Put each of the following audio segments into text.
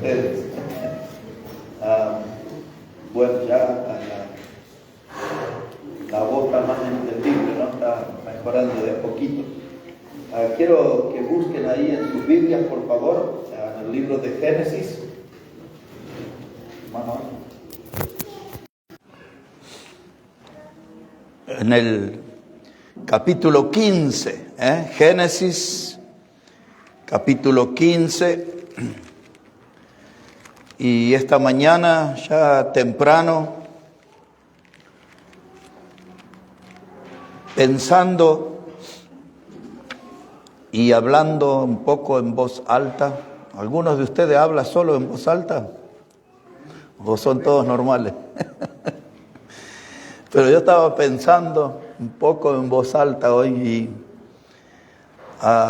ustedes. Bueno, ya la voz está más entendible, ¿no? Está mejorando de a poquito. Quiero que busquen ahí en sus Biblias, por favor, en el libro de Génesis. En el capítulo 15, Génesis, capítulo 15. Y esta mañana, ya temprano, pensando y hablando un poco en voz alta. ¿Algunos de ustedes hablan solo en voz alta? ¿O son todos normales? Pero yo estaba pensando un poco en voz alta hoy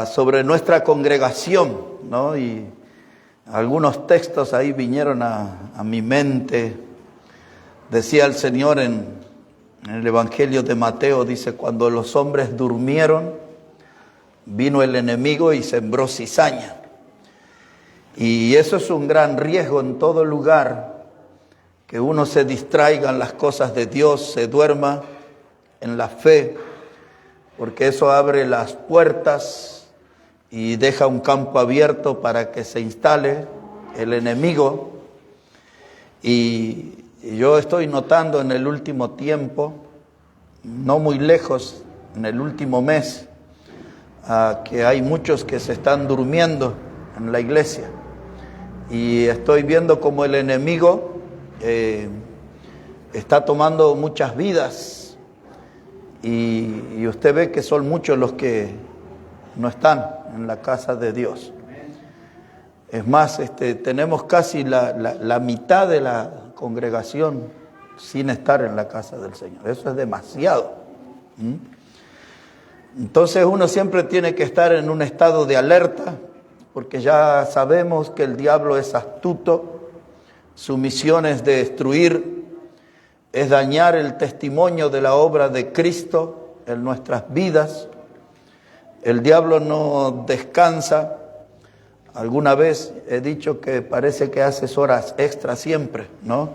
sobre nuestra congregación, ¿no? Y algunos textos ahí vinieron a mi mente. Decía el Señor en el Evangelio de Mateo, dice, cuando los hombres durmieron, vino el enemigo y sembró cizaña. Y eso es un gran riesgo en todo lugar, que uno se distraiga en las cosas de Dios, se duerma en la fe, porque eso abre las puertas y deja un campo abierto para que se instale el enemigo. Y yo estoy notando en el último tiempo, no muy lejos, en el último mes, que hay muchos que se están durmiendo en la iglesia. Y estoy viendo como el enemigo está tomando muchas vidas. Y usted ve que son muchos los que no están en la casa de Dios. Es más, tenemos casi la mitad de la congregación sin estar en la casa del Señor. Eso es demasiado. Entonces uno siempre tiene que estar en un estado de alerta, porque ya sabemos que el diablo es astuto. Su misión es destruir, es dañar el testimonio de la obra de Cristo en nuestras vidas. El diablo no descansa. Alguna vez he dicho que parece que haces horas extra siempre, ¿no?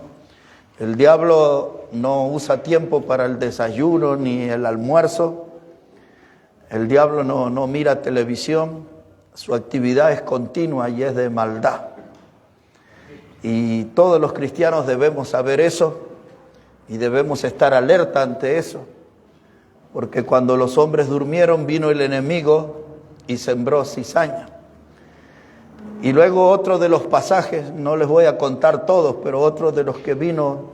El diablo no usa tiempo para el desayuno ni el almuerzo. El diablo no mira televisión. Su actividad es continua y es de maldad. Y todos los cristianos debemos saber eso y debemos estar alerta ante eso. Porque cuando los hombres durmieron, vino el enemigo y sembró cizaña. Y luego otro de los pasajes, no les voy a contar todos, pero otro de los que vino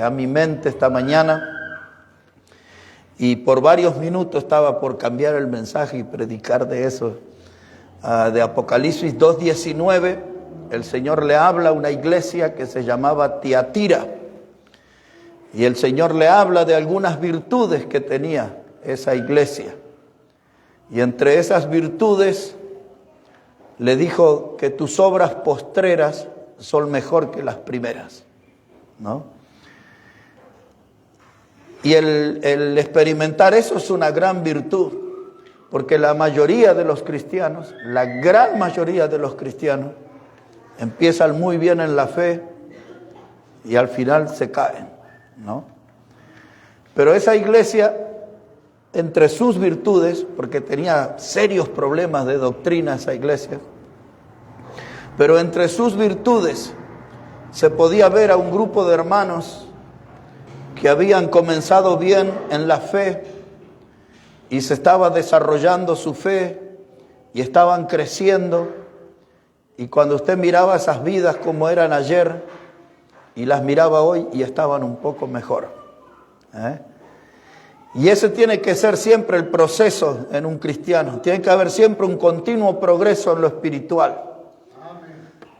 a mi mente esta mañana, y por varios minutos estaba por cambiar el mensaje y predicar de eso, de Apocalipsis 2:19, el Señor le habla a una iglesia que se llamaba Tiatira, y el Señor le habla de algunas virtudes que tenía esa iglesia, y entre esas virtudes le dijo que tus obras postreras son mejor que las primeras, ¿no? Y el experimentar eso es una gran virtud, porque la mayoría de los cristianos, la gran mayoría de los cristianos, empiezan muy bien en la fe y al final se caen, ¿no? Pero esa iglesia, entre sus virtudes, porque tenía serios problemas de doctrina esa iglesia, pero entre sus virtudes se podía ver a un grupo de hermanos que habían comenzado bien en la fe y se estaba desarrollando su fe y estaban creciendo. Y cuando usted miraba esas vidas como eran ayer y las miraba hoy, y estaban un poco mejor, Y ese tiene que ser siempre el proceso en un cristiano. Tiene que haber siempre un continuo progreso en lo espiritual.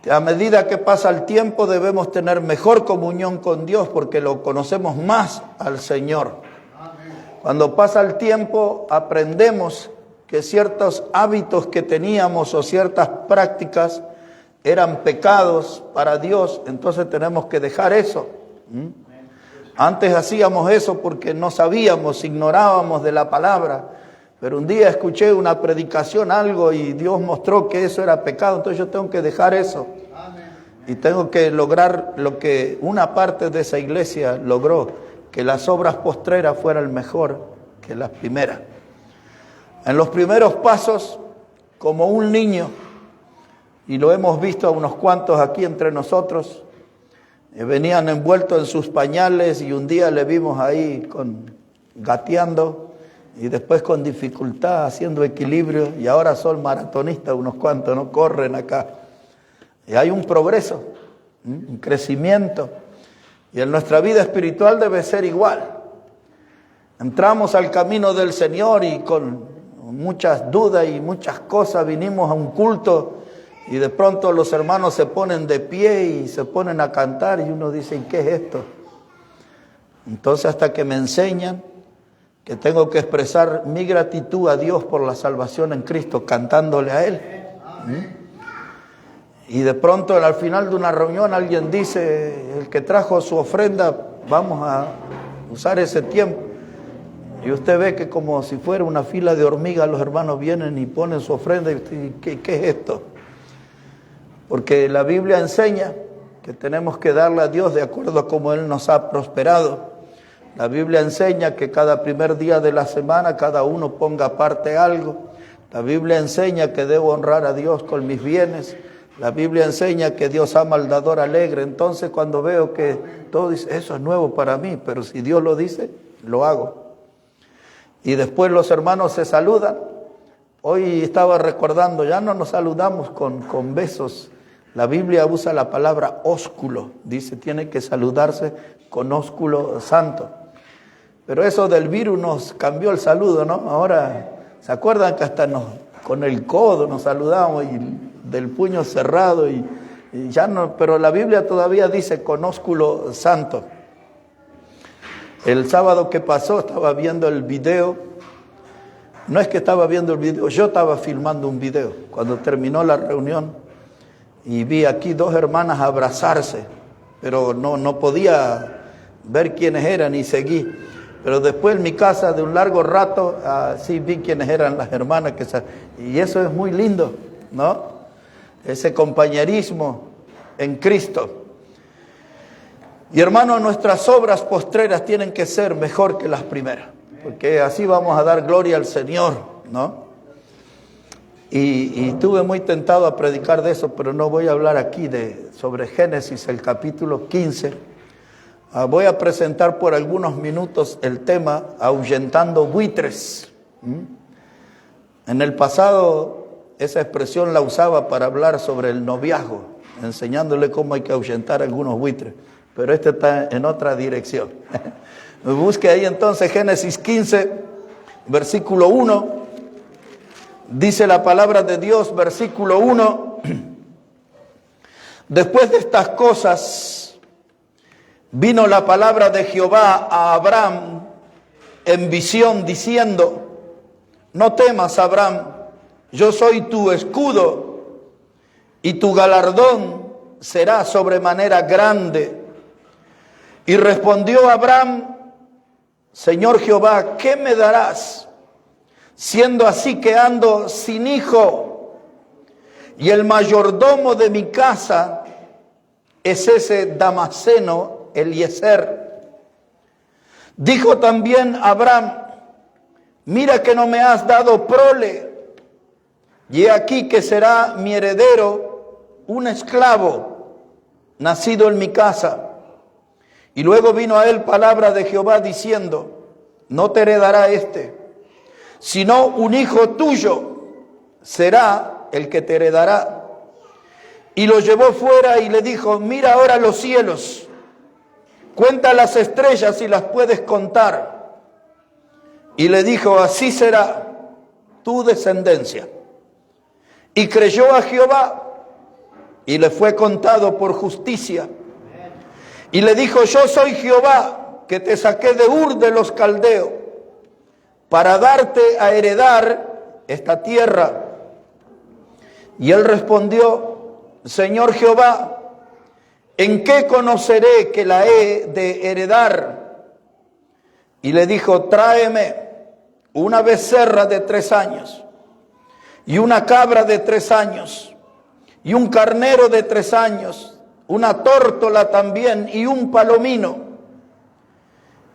A medida que pasa el tiempo debemos tener mejor comunión con Dios porque lo conocemos más al Señor. Cuando pasa el tiempo aprendemos que ciertos hábitos que teníamos o ciertas prácticas eran pecados para Dios, entonces tenemos que dejar eso. Antes hacíamos eso porque no sabíamos, ignorábamos de la palabra, pero un día escuché una predicación, algo, y Dios mostró que eso era pecado, entonces yo tengo que dejar eso. Y tengo que lograr lo que una parte de esa iglesia logró, que las obras postreras fueran mejor que las primeras. En los primeros pasos, como un niño, y lo hemos visto a unos cuantos aquí entre nosotros, venían envueltos en sus pañales y un día le vimos ahí gateando y después con dificultad haciendo equilibrio, y ahora son maratonistas unos cuantos, no corren acá. Y hay un progreso, un crecimiento, y en nuestra vida espiritual debe ser igual. Entramos al camino del Señor y con muchas dudas y muchas cosas vinimos a un culto y de pronto los hermanos se ponen de pie y se ponen a cantar y uno dice, ¿qué es esto? Entonces hasta que me enseñan que tengo que expresar mi gratitud a Dios por la salvación en Cristo cantándole a Él. Y de pronto al final de una reunión alguien dice, el que trajo su ofrenda, vamos a usar ese tiempo. Y usted ve que como si fuera una fila de hormigas, los hermanos vienen y ponen su ofrenda. Y usted dice, ¿qué es esto? Porque la Biblia enseña que tenemos que darle a Dios de acuerdo a cómo Él nos ha prosperado. La Biblia enseña que cada primer día de la semana cada uno ponga aparte algo. La Biblia enseña que debo honrar a Dios con mis bienes. La Biblia enseña que Dios ama al dador alegre. Entonces cuando veo que todo dice, eso es nuevo para mí, pero si Dios lo dice, lo hago. Y después los hermanos se saludan. Hoy estaba recordando, ya no nos saludamos con besos. La Biblia usa la palabra ósculo. Dice, tiene que saludarse con ósculo santo. Pero eso del virus nos cambió el saludo, ¿no? Ahora, ¿se acuerdan que hasta con el codo nos saludamos y del puño cerrado? Y ya no, pero la Biblia todavía dice con ósculo santo. El sábado que pasó estaba viendo el video. No es que estaba viendo el video, yo estaba filmando un video. Cuando terminó la reunión y vi aquí dos hermanas abrazarse, pero no podía ver quiénes eran y seguí. Pero después en mi casa de un largo rato, sí vi quiénes eran las hermanas. Y eso es muy lindo, ¿no? Ese compañerismo en Cristo. Y hermanos, nuestras obras postreras tienen que ser mejor que las primeras, porque así vamos a dar gloria al Señor, ¿no? Y estuve muy tentado a predicar de eso, pero no voy a hablar aquí sobre Génesis, el capítulo 15. Voy a presentar por algunos minutos el tema ahuyentando buitres. En el pasado esa expresión la usaba para hablar sobre el noviazgo, enseñándole cómo hay que ahuyentar algunos buitres. Pero este está en otra dirección. Busque ahí entonces Génesis 15, versículo 1. Dice la palabra de Dios, versículo 1. Después de estas cosas, vino la palabra de Jehová a Abraham en visión, diciendo, no temas, Abraham, yo soy tu escudo, y tu galardón será sobremanera grande. Y respondió Abraham, Señor Jehová, ¿qué me darás? Siendo así que ando sin hijo, y el mayordomo de mi casa es ese Damaseno, Eliezer. Dijo también Abraham, mira que no me has dado prole, y he aquí que será mi heredero un esclavo, nacido en mi casa. Y luego vino a él palabra de Jehová diciendo, no te heredará sino un hijo tuyo será el que te heredará. Y lo llevó fuera y le dijo, mira ahora los cielos, cuenta las estrellas si las puedes contar. Y le dijo, así será tu descendencia. Y creyó a Jehová y le fue contado por justicia. Y le dijo, yo soy Jehová, que te saqué de Ur de los Caldeos, para darte a heredar esta tierra. Y él respondió, Señor Jehová, ¿en qué conoceré que la he de heredar? Y le dijo, tráeme una becerra de 3 años, y una cabra de 3 años, y un carnero de 3 años, una tórtola también y un palomino.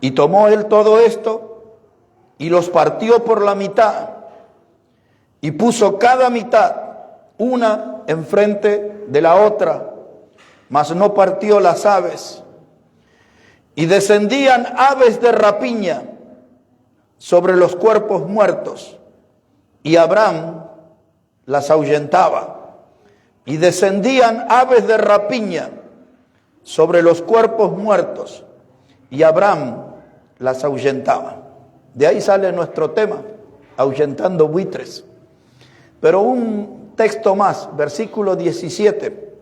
Y tomó él todo esto y los partió por la mitad y puso cada mitad una enfrente de la otra, mas no partió las aves. Y descendían aves de rapiña sobre los cuerpos muertos, y Abraham las ahuyentaba. Y descendían aves de rapiña sobre los cuerpos muertos, y Abraham las ahuyentaba. De ahí sale nuestro tema, ahuyentando buitres. Pero un texto más, versículo 17.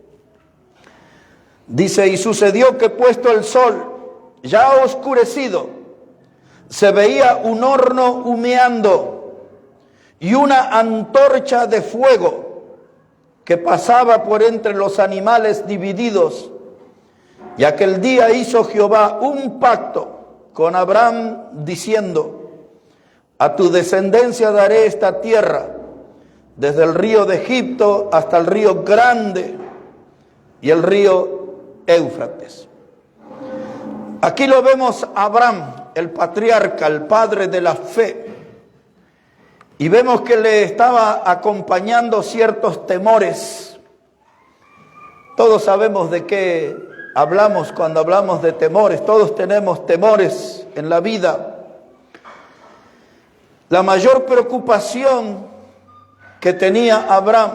Dice, y sucedió que puesto el sol ya oscurecido, se veía un horno humeando y una antorcha de fuego que pasaba por entre los animales divididos. Y aquel día hizo Jehová un pacto con Abraham diciendo, a tu descendencia daré esta tierra, desde el río de Egipto hasta el río Grande y el río Éufrates. Aquí lo vemos a Abraham, el patriarca, el padre de la fe. Y vemos que le estaba acompañando ciertos temores. Todos sabemos de qué hablamos cuando hablamos de temores. Todos tenemos temores en la vida. La mayor preocupación que tenía Abraham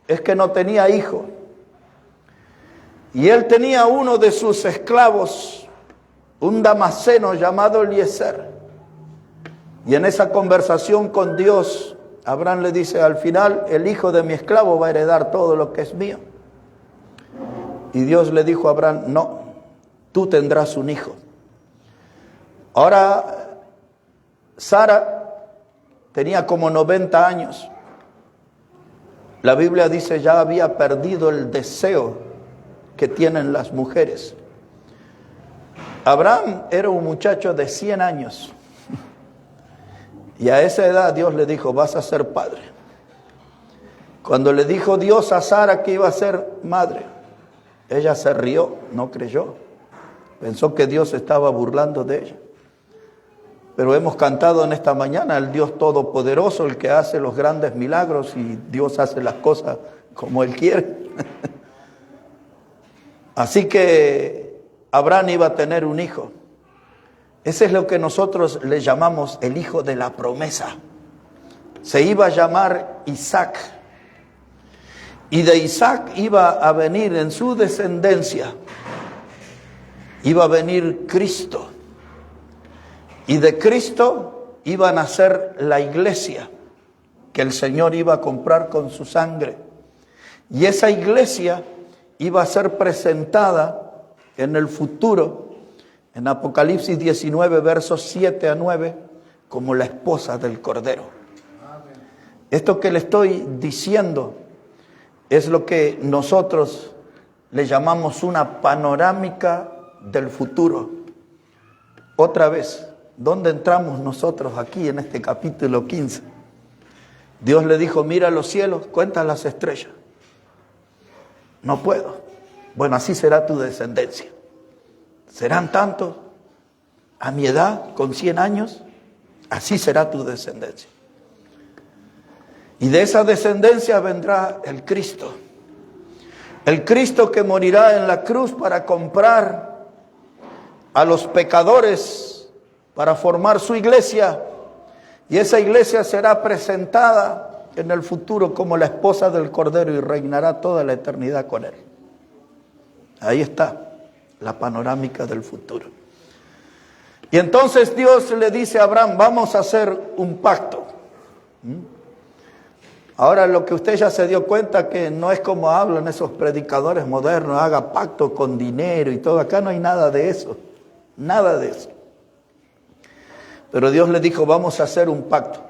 es que no tenía hijo. Y él tenía uno de sus esclavos, un damaseno llamado Eliezer. Y en esa conversación con Dios, Abraham le dice, al final el hijo de mi esclavo va a heredar todo lo que es mío. Y Dios le dijo a Abraham, no, tú tendrás un hijo. Ahora, Sara tenía como 90 años. La Biblia dice, ya había perdido el deseo que tienen las mujeres. Abraham era un muchacho de 100 años. Y a esa edad Dios le dijo, vas a ser padre. Cuando le dijo Dios a Sara que iba a ser madre, ella se rió, no creyó. Pensó que Dios estaba burlando de ella. Pero hemos cantado en esta mañana el Dios Todopoderoso, el que hace los grandes milagros, y Dios hace las cosas como Él quiere. Así que Abraham iba a tener un hijo. Ese es lo que nosotros le llamamos el hijo de la promesa. Se iba a llamar Isaac. Y de Isaac iba a venir en su descendencia, iba a venir Cristo. Y de Cristo iba a nacer la iglesia que el Señor iba a comprar con su sangre. Y esa iglesia iba a ser presentada en el futuro, en Apocalipsis 19, versos 7 a 9, como la esposa del Cordero. Esto que le estoy diciendo es lo que nosotros le llamamos una panorámica del futuro. Otra vez, ¿dónde entramos nosotros aquí en este capítulo 15? Dios le dijo, mira los cielos, cuenta las estrellas. No puedo. Bueno, así será tu descendencia. ¿Serán tantos? A mi edad, con 100 años, así será tu descendencia. Y de esa descendencia vendrá el Cristo. El Cristo que morirá en la cruz para comprar a los pecadores, para formar su iglesia. Y esa iglesia será presentada en el futuro como la esposa del Cordero y reinará toda la eternidad con Él. Ahí está la panorámica del futuro. Y entonces Dios le dice a Abraham, vamos a hacer un pacto. Ahora lo que usted ya se dio cuenta que no es como hablan esos predicadores modernos, haga pacto con dinero y todo. Acá no hay nada de eso, nada de eso. Pero Dios le dijo, vamos a hacer un pacto.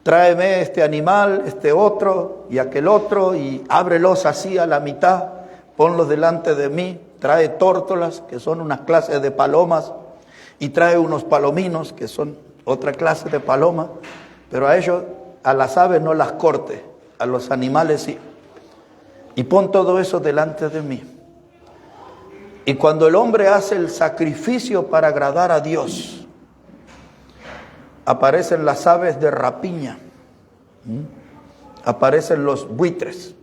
Tráeme este animal, este otro y aquel otro, y ábrelos así a la mitad, ponlos delante de mí. Trae tórtolas, que son unas clases de palomas, y trae unos palominos, que son otra clase de paloma, pero a ellos, a las aves no las corte, a los animales sí. y pon todo eso delante de mí. Y cuando el hombre hace el sacrificio para agradar a Dios, aparecen las aves de rapiña, aparecen los buitres.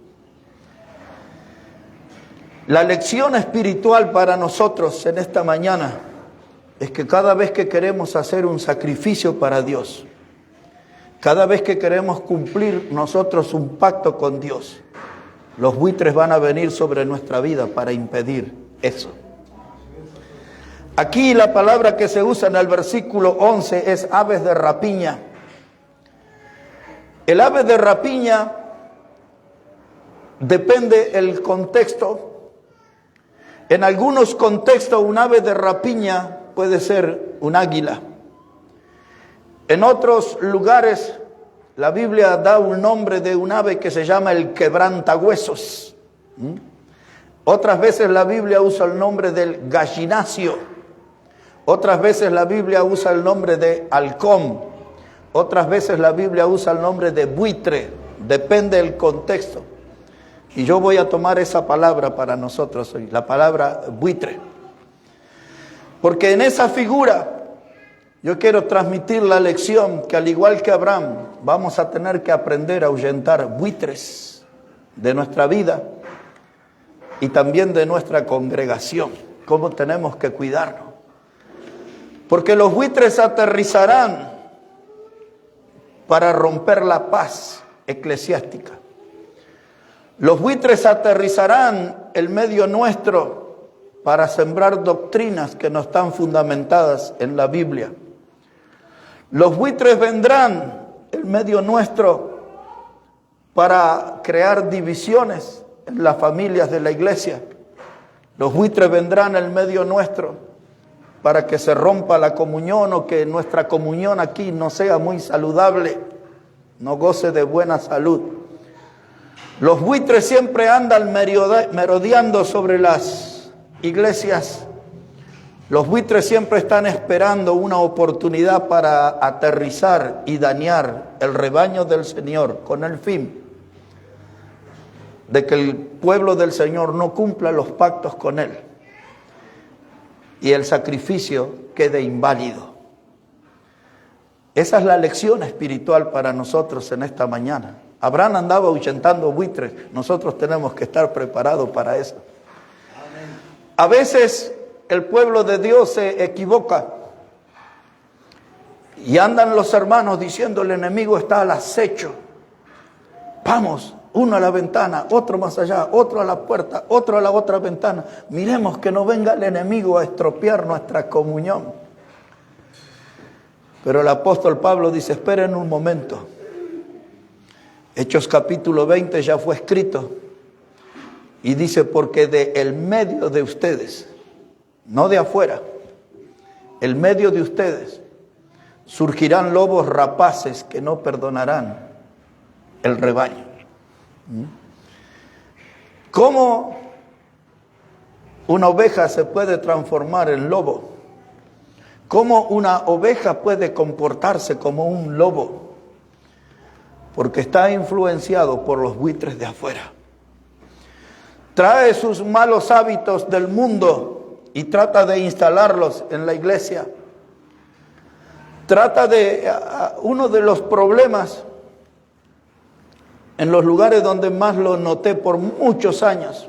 La lección espiritual para nosotros en esta mañana es que cada vez que queremos hacer un sacrificio para Dios, cada vez que queremos cumplir nosotros un pacto con Dios, los buitres van a venir sobre nuestra vida para impedir eso. Aquí la palabra que se usa en el versículo 11 es aves de rapiña. El ave de rapiña depende el contexto. En algunos contextos un ave de rapiña puede ser un águila. En otros lugares la Biblia da un nombre de un ave que se llama el quebrantahuesos. Otras veces la Biblia usa el nombre del gallinacio. Otras veces la Biblia usa el nombre de halcón. Otras veces la Biblia usa el nombre de buitre. Depende del contexto. Y yo voy a tomar esa palabra para nosotros hoy, la palabra buitre. Porque en esa figura yo quiero transmitir la lección que al igual que Abraham vamos a tener que aprender a ahuyentar buitres de nuestra vida y también de nuestra congregación. Cómo tenemos que cuidarnos. Porque los buitres aterrizarán para romper la paz eclesiástica. Los buitres aterrizarán en medio nuestro para sembrar doctrinas que no están fundamentadas en la Biblia. Los buitres vendrán en medio nuestro para crear divisiones en las familias de la iglesia. Los buitres vendrán en medio nuestro para que se rompa la comunión o que nuestra comunión aquí no sea muy saludable, no goce de buena salud. Los buitres siempre andan merodeando sobre las iglesias. Los buitres siempre están esperando una oportunidad para aterrizar y dañar el rebaño del Señor con el fin de que el pueblo del Señor no cumpla los pactos con Él y el sacrificio quede inválido. Esa es la lección espiritual para nosotros en esta mañana. Abraham andaba ahuyentando buitres, nosotros tenemos que estar preparados para eso. A veces el pueblo de Dios se equivoca y andan los hermanos diciendo el enemigo está al acecho. Vamos, uno a la ventana, otro más allá, otro a la puerta, otro a la otra ventana. Miremos que no venga el enemigo a estropear nuestra comunión. Pero el apóstol Pablo dice, esperen un momento. Hechos capítulo 20 ya fue escrito. Y dice, porque de el medio de ustedes, no de afuera, el medio de ustedes, surgirán lobos rapaces que no perdonarán el rebaño. ¿Cómo una oveja se puede transformar en lobo? ¿Cómo una oveja puede comportarse como un lobo? Porque está influenciado por los buitres de afuera. Trae sus malos hábitos del mundo y trata de instalarlos en la iglesia. Trata de uno de los problemas en los lugares donde más lo noté por muchos años.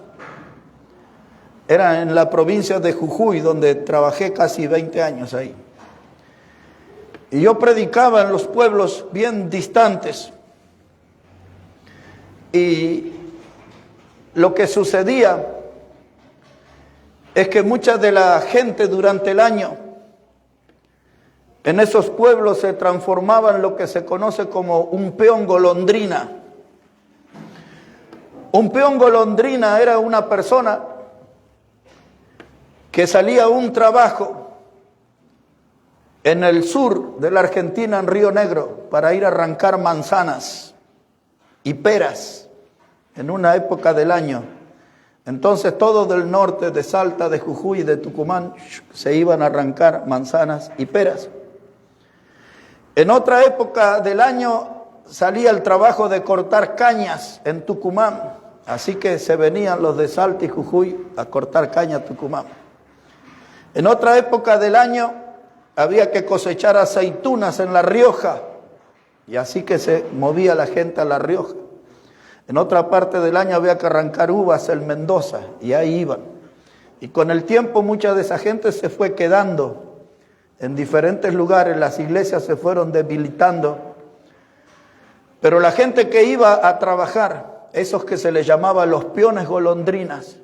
Era en la provincia de Jujuy, donde trabajé casi 20 años ahí. Y yo predicaba en los pueblos bien distantes. Y lo que sucedía es que mucha de la gente durante el año en esos pueblos se transformaba en lo que se conoce como un peón golondrina. Un peón golondrina era una persona que salía a un trabajo en el sur de la Argentina, en Río Negro, para ir a arrancar manzanas y peras en una época del año. Entonces todos del norte, de Salta, de Jujuy y de Tucumán, se iban a arrancar manzanas y peras. En otra época del año salía el trabajo de cortar cañas en Tucumán. Así que se venían los de Salta y Jujuy a cortar caña a Tucumán. En otra época del año había que cosechar aceitunas en La Rioja, y así que se movía la gente a La Rioja. En otra parte del año había que arrancar uvas en Mendoza, y ahí iban. Y con el tiempo mucha de esa gente se fue quedando en diferentes lugares, las iglesias se fueron debilitando. Pero la gente que iba a trabajar, esos que se les llamaba los peones golondrinas,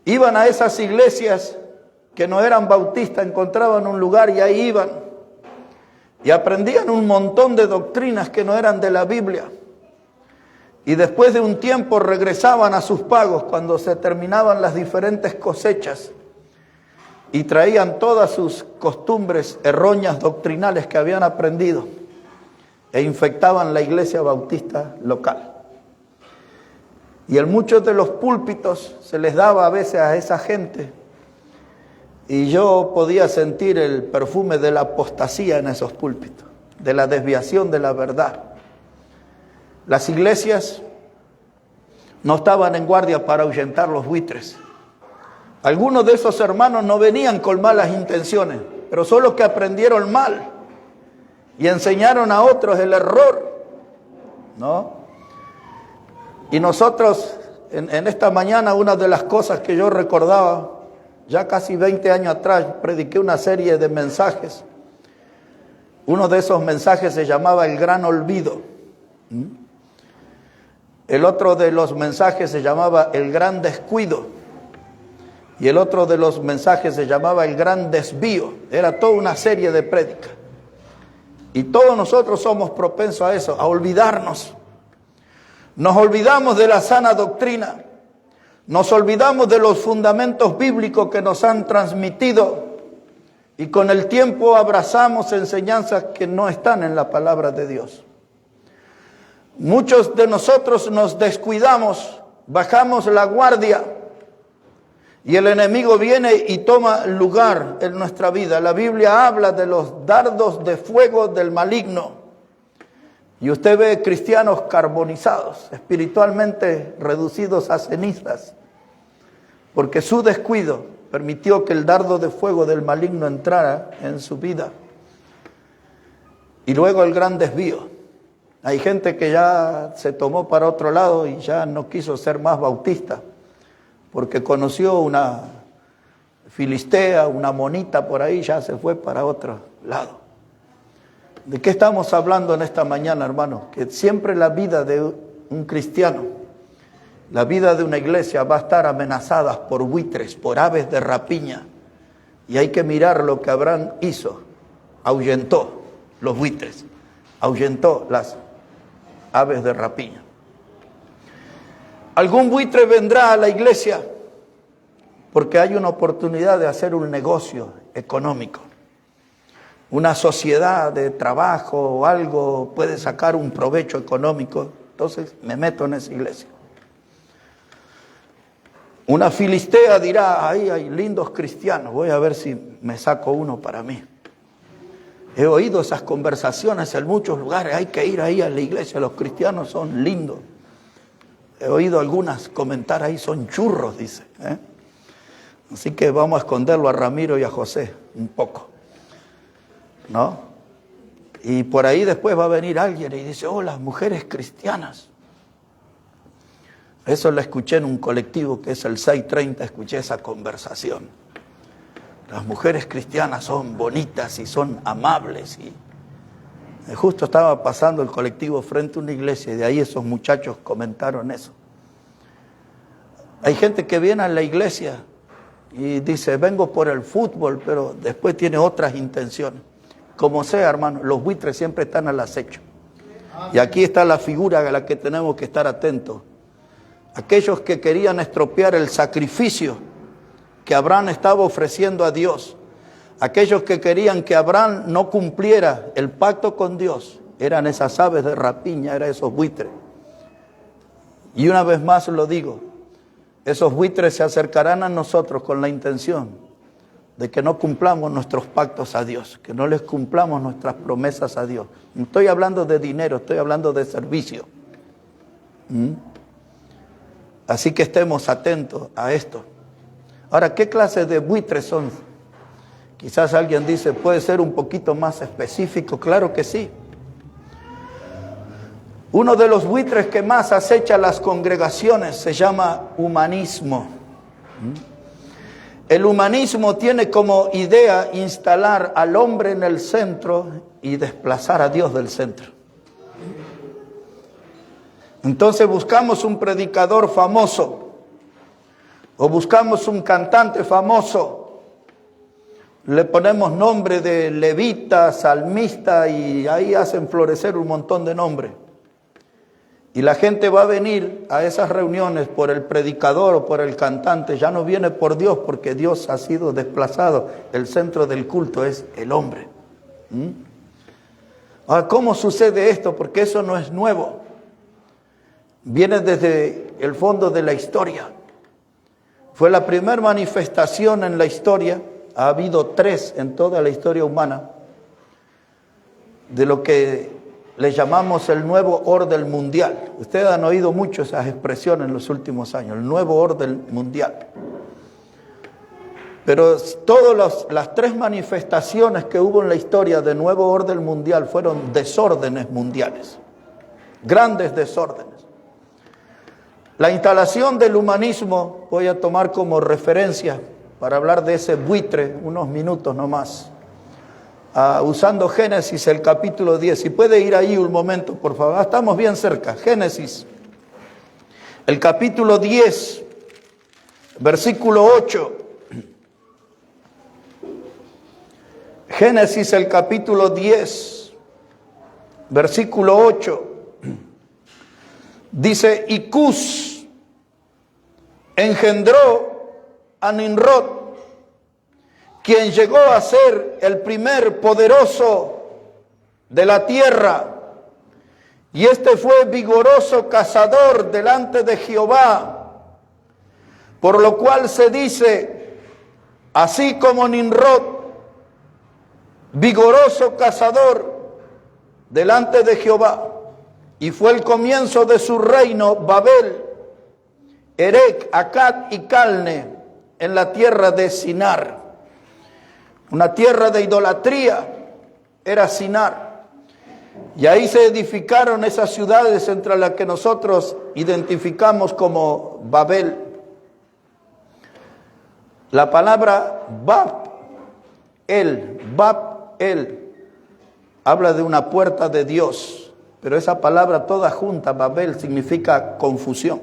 iban a esas iglesias que no eran bautistas, encontraban un lugar y ahí iban. Y aprendían un montón de doctrinas que no eran de la Biblia. Y después de un tiempo regresaban a sus pagos cuando se terminaban las diferentes cosechas y traían todas sus costumbres erróneas doctrinales que habían aprendido e infectaban la iglesia bautista local. Y en muchos de los púlpitos se les daba a veces a esa gente, y yo podía sentir el perfume de la apostasía en esos púlpitos, de la desviación de la verdad. Las iglesias no estaban en guardia para ahuyentar los buitres. Algunos de esos hermanos no venían con malas intenciones, pero solo que aprendieron mal y enseñaron a otros el error, ¿no? Y nosotros, en esta mañana, una de las cosas que yo recordaba, ya casi 20 años atrás, prediqué una serie de mensajes. Uno de esos mensajes se llamaba El Gran Olvido. El otro de los mensajes se llamaba El Gran Descuido. Y el otro de los mensajes se llamaba El Gran Desvío. Era toda una serie de prédicas. Y todos nosotros somos propensos a eso, a olvidarnos. Nos olvidamos de la sana doctrina. Nos olvidamos de los fundamentos bíblicos que nos han transmitido. Y con el tiempo abrazamos enseñanzas que no están en la palabra de Dios. Muchos de nosotros nos descuidamos, bajamos la guardia y el enemigo viene y toma lugar en nuestra vida. La Biblia habla de los dardos de fuego del maligno. Y usted ve cristianos carbonizados, espiritualmente reducidos a cenizas, porque su descuido permitió que el dardo de fuego del maligno entrara en su vida. Y luego el gran desvío. Hay gente que ya se tomó para otro lado y ya no quiso ser más bautista, porque conoció una filistea, una monita por ahí, ya se fue para otro lado. ¿De qué estamos hablando en esta mañana, hermano? Que siempre la vida de un cristiano, la vida de una iglesia va a estar amenazada por buitres, por aves de rapiña. Y hay que mirar lo que Abraham hizo. Ahuyentó los buitres, ahuyentó las aves de rapiña. Algún buitre vendrá a la iglesia porque hay una oportunidad de hacer un negocio económico. Una sociedad de trabajo o algo puede sacar un provecho económico. Entonces me meto en esa iglesia. Una filistea dirá, ahí hay lindos cristianos, voy a ver si me saco uno para mí. He oído esas conversaciones en muchos lugares, hay que ir ahí a la iglesia, los cristianos son lindos. He oído algunas comentar ahí, son churros, dice. Así que vamos a esconderlo a Ramiro y a José un poco, ¿no? Y por ahí después va a venir alguien y dice, oh, las mujeres cristianas. Eso lo escuché en un colectivo que es el 630, escuché esa conversación. Las mujeres cristianas son bonitas y son amables. Y justo estaba pasando el colectivo frente a una iglesia y de ahí esos muchachos comentaron eso. Hay gente que viene a la iglesia y dice, vengo por el fútbol, pero después tiene otras intenciones. Como sea, hermano, los buitres siempre están al acecho. Y aquí está la figura a la que tenemos que estar atentos. Aquellos que querían estropear el sacrificio que Abraham estaba ofreciendo a Dios, aquellos que querían que Abraham no cumpliera el pacto con Dios, eran esas aves de rapiña, eran esos buitres. Y una vez más lo digo, esos buitres se acercarán a nosotros con la intención de que no cumplamos nuestros pactos a Dios, que no les cumplamos nuestras promesas a Dios. No estoy hablando de dinero, estoy hablando de servicio. Así que estemos atentos a esto. Ahora, ¿qué clase de buitres son? Quizás alguien dice, ¿puede ser un poquito más específico? Claro que sí. Uno de los buitres que más acecha las congregaciones se llama humanismo. El humanismo tiene como idea instalar al hombre en el centro y desplazar a Dios del centro. Entonces buscamos un predicador famoso o buscamos un cantante famoso, le ponemos nombre de levita, salmista y ahí hacen florecer un montón de nombres. Y la gente va a venir a esas reuniones por el predicador o por el cantante, ya no viene por Dios porque Dios ha sido desplazado. El centro del culto es el hombre. Ahora, ¿cómo sucede esto? Porque eso no es nuevo. Viene desde el fondo de la historia. Fue la primera manifestación en la historia, ha habido 3 en toda la historia humana, de lo que le llamamos el nuevo orden mundial. Ustedes han oído mucho esas expresiones en los últimos años, el nuevo orden mundial. Pero todas las 3 manifestaciones que hubo en la historia de nuevo orden mundial fueron desórdenes mundiales, grandes desórdenes. La instalación del humanismo voy a tomar como referencia para hablar de ese buitre unos minutos nomás. Usando Génesis, el capítulo 10. Si puede ir ahí un momento, por favor. Estamos bien cerca. Génesis, el capítulo 10, versículo 8. Génesis, el capítulo 10, versículo 8. Dice, y Cus engendró a Nimrod, quien llegó a ser el primer poderoso de la tierra. Y este fue vigoroso cazador delante de Jehová, por lo cual se dice, así como Nimrod, vigoroso cazador delante de Jehová. Y fue el comienzo de su reino Babel, Erec, Accad y Calne, en la tierra de Sinar. Una tierra de idolatría era Sinar. Y ahí se edificaron esas ciudades entre las que nosotros identificamos como Babel. La palabra Bab-el, habla de una puerta de Dios. Pero esa palabra toda junta, Babel, significa confusión.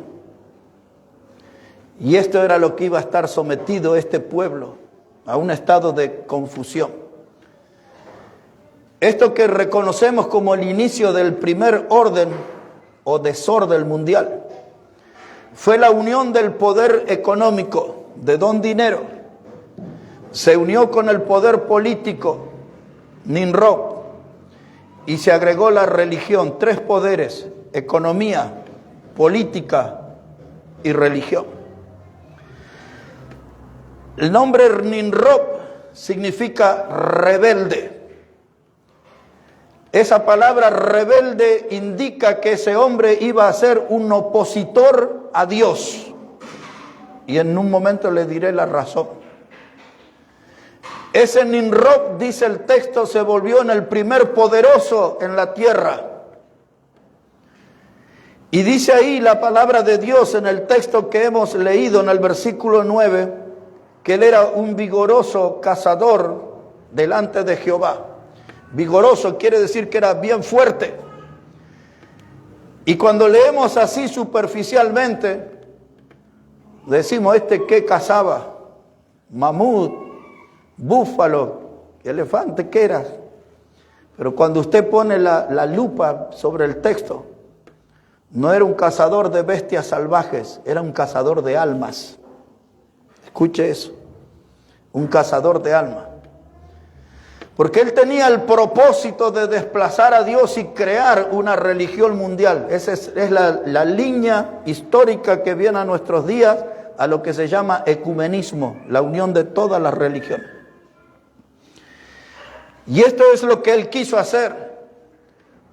Y esto era lo que iba a estar sometido este pueblo, a un estado de confusión. Esto que reconocemos como el inicio del primer orden o desorden mundial, fue la unión del poder económico de don dinero. Se unió con el poder político, Nimrod, y se agregó la religión, 3 poderes, economía, política y religión. El nombre Nimrod significa rebelde. Esa palabra rebelde indica que ese hombre iba a ser un opositor a Dios. Y en un momento le diré la razón. Ese Nimrod, dice el texto, se volvió en el primer poderoso en la tierra. Y dice ahí la palabra de Dios en el texto que hemos leído en el versículo 9, que él era un vigoroso cazador delante de Jehová. Vigoroso quiere decir que era bien fuerte. Y cuando leemos así superficialmente, decimos, ¿qué cazaba? Mamut, búfalo, elefante, ¿qué era? Pero cuando usted pone la lupa sobre el texto, no era un cazador de bestias salvajes, era un cazador de almas. Escuche eso, un cazador de almas. Porque él tenía el propósito de desplazar a Dios y crear una religión mundial. Esa es la línea histórica que viene a nuestros días, a lo que se llama ecumenismo, la unión de todas las religiones. Y esto es lo que él quiso hacer,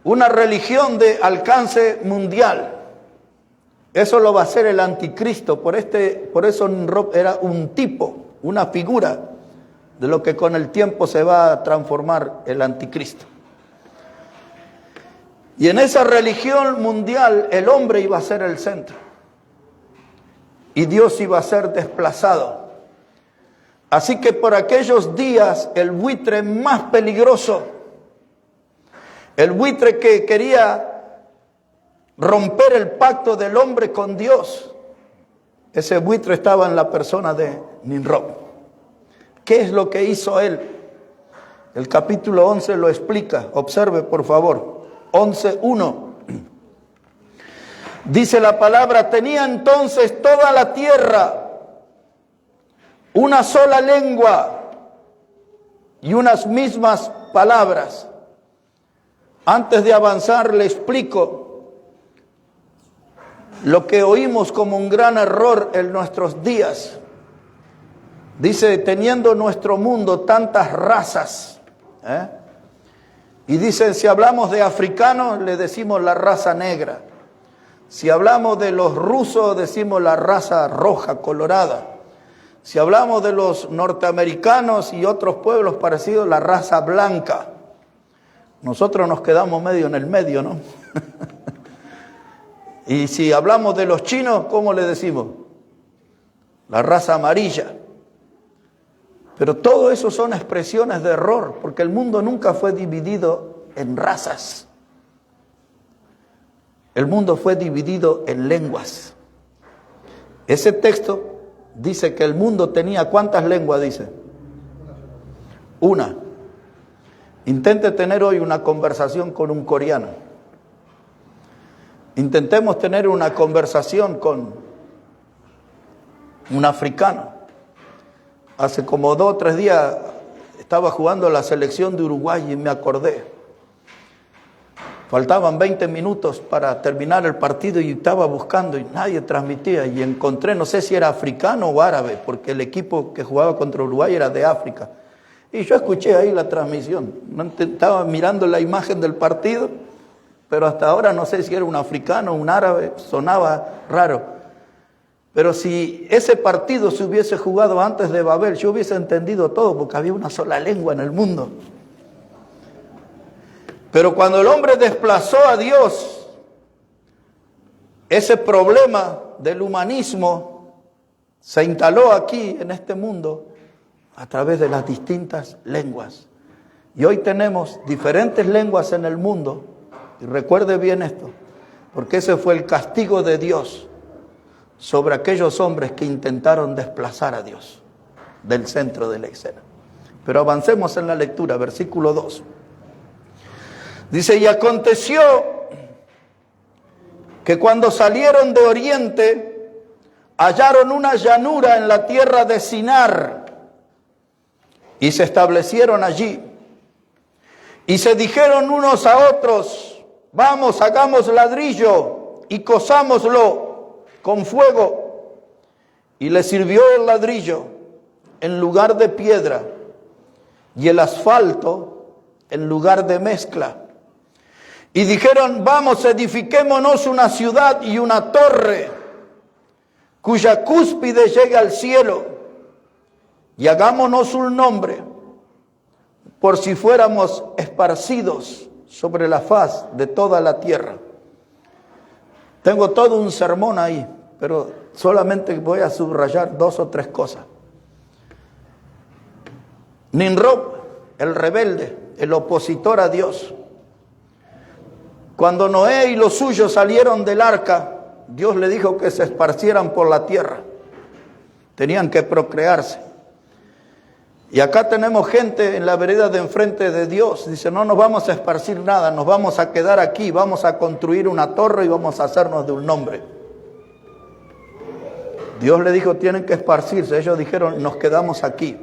una religión de alcance mundial. Eso lo va a hacer el anticristo. Por eso Nimrod era un tipo, una figura de lo que con el tiempo se va a transformar el anticristo. Y en esa religión mundial el hombre iba a ser el centro. Y Dios iba a ser desplazado. Así que por aquellos días el buitre más peligroso, el buitre que quería romper el pacto del hombre con Dios, ese buitre estaba en la persona de Nimrod. ¿Qué es lo que hizo él? El capítulo 11 lo explica. Observe, por favor. 11:1. Dice la palabra: tenía entonces toda la tierra una sola lengua y unas mismas palabras. Antes de avanzar le explico lo que oímos como un gran error en nuestros días. Dice, teniendo nuestro mundo tantas razas, y dice, si hablamos de africanos, le decimos la raza negra. Si hablamos de los rusos, decimos la raza roja, colorada. Si hablamos de los norteamericanos y otros pueblos parecidos, la raza blanca. Nosotros nos quedamos medio en el medio, ¿no? Y si hablamos de los chinos, ¿cómo le decimos? La raza amarilla. Pero todo eso son expresiones de error, porque el mundo nunca fue dividido en razas. El mundo fue dividido en lenguas. Ese texto dice que el mundo tenía, ¿cuántas lenguas dice? Una. Intente tener hoy una conversación con un coreano. Intentemos tener una conversación con un africano. Hace como 2 o 3 días estaba jugando la selección de Uruguay y me acordé. Faltaban 20 minutos para terminar el partido y estaba buscando y nadie transmitía. Y encontré, no sé si era africano o árabe, porque el equipo que jugaba contra Uruguay era de África. Y yo escuché ahí la transmisión. Estaba mirando la imagen del partido, pero hasta ahora no sé si era un africano o un árabe, sonaba raro. Pero si ese partido se hubiese jugado antes de Babel, yo hubiese entendido todo, porque había una sola lengua en el mundo. Pero cuando el hombre desplazó a Dios, ese problema del humanismo se instaló aquí en este mundo a través de las distintas lenguas. Y hoy tenemos diferentes lenguas en el mundo. Y recuerde bien esto, porque ese fue el castigo de Dios sobre aquellos hombres que intentaron desplazar a Dios del centro de la escena. Pero avancemos en la lectura, versículo 2. Dice, y aconteció que cuando salieron de oriente, hallaron una llanura en la tierra de Sinar, y se establecieron allí. Y se dijeron unos a otros, vamos, hagamos ladrillo y cosámoslo con fuego. Y les sirvió el ladrillo en lugar de piedra y el asfalto en lugar de mezcla. Y dijeron, vamos, edifiquémonos una ciudad y una torre, cuya cúspide llegue al cielo, y hagámonos un nombre, por si fuéramos esparcidos sobre la faz de toda la tierra. Tengo todo un sermón ahí, pero solamente voy a subrayar 2 o 3 cosas. Nimrod, el rebelde, el opositor a Dios. Cuando Noé y los suyos salieron del arca, Dios le dijo que se esparcieran por la tierra. Tenían que procrearse. Y acá tenemos gente en la vereda de enfrente de Dios. Dice, no nos vamos a esparcir nada, nos vamos a quedar aquí, vamos a construir una torre y vamos a hacernos de un nombre. Dios le dijo, tienen que esparcirse. Ellos dijeron, nos quedamos aquí.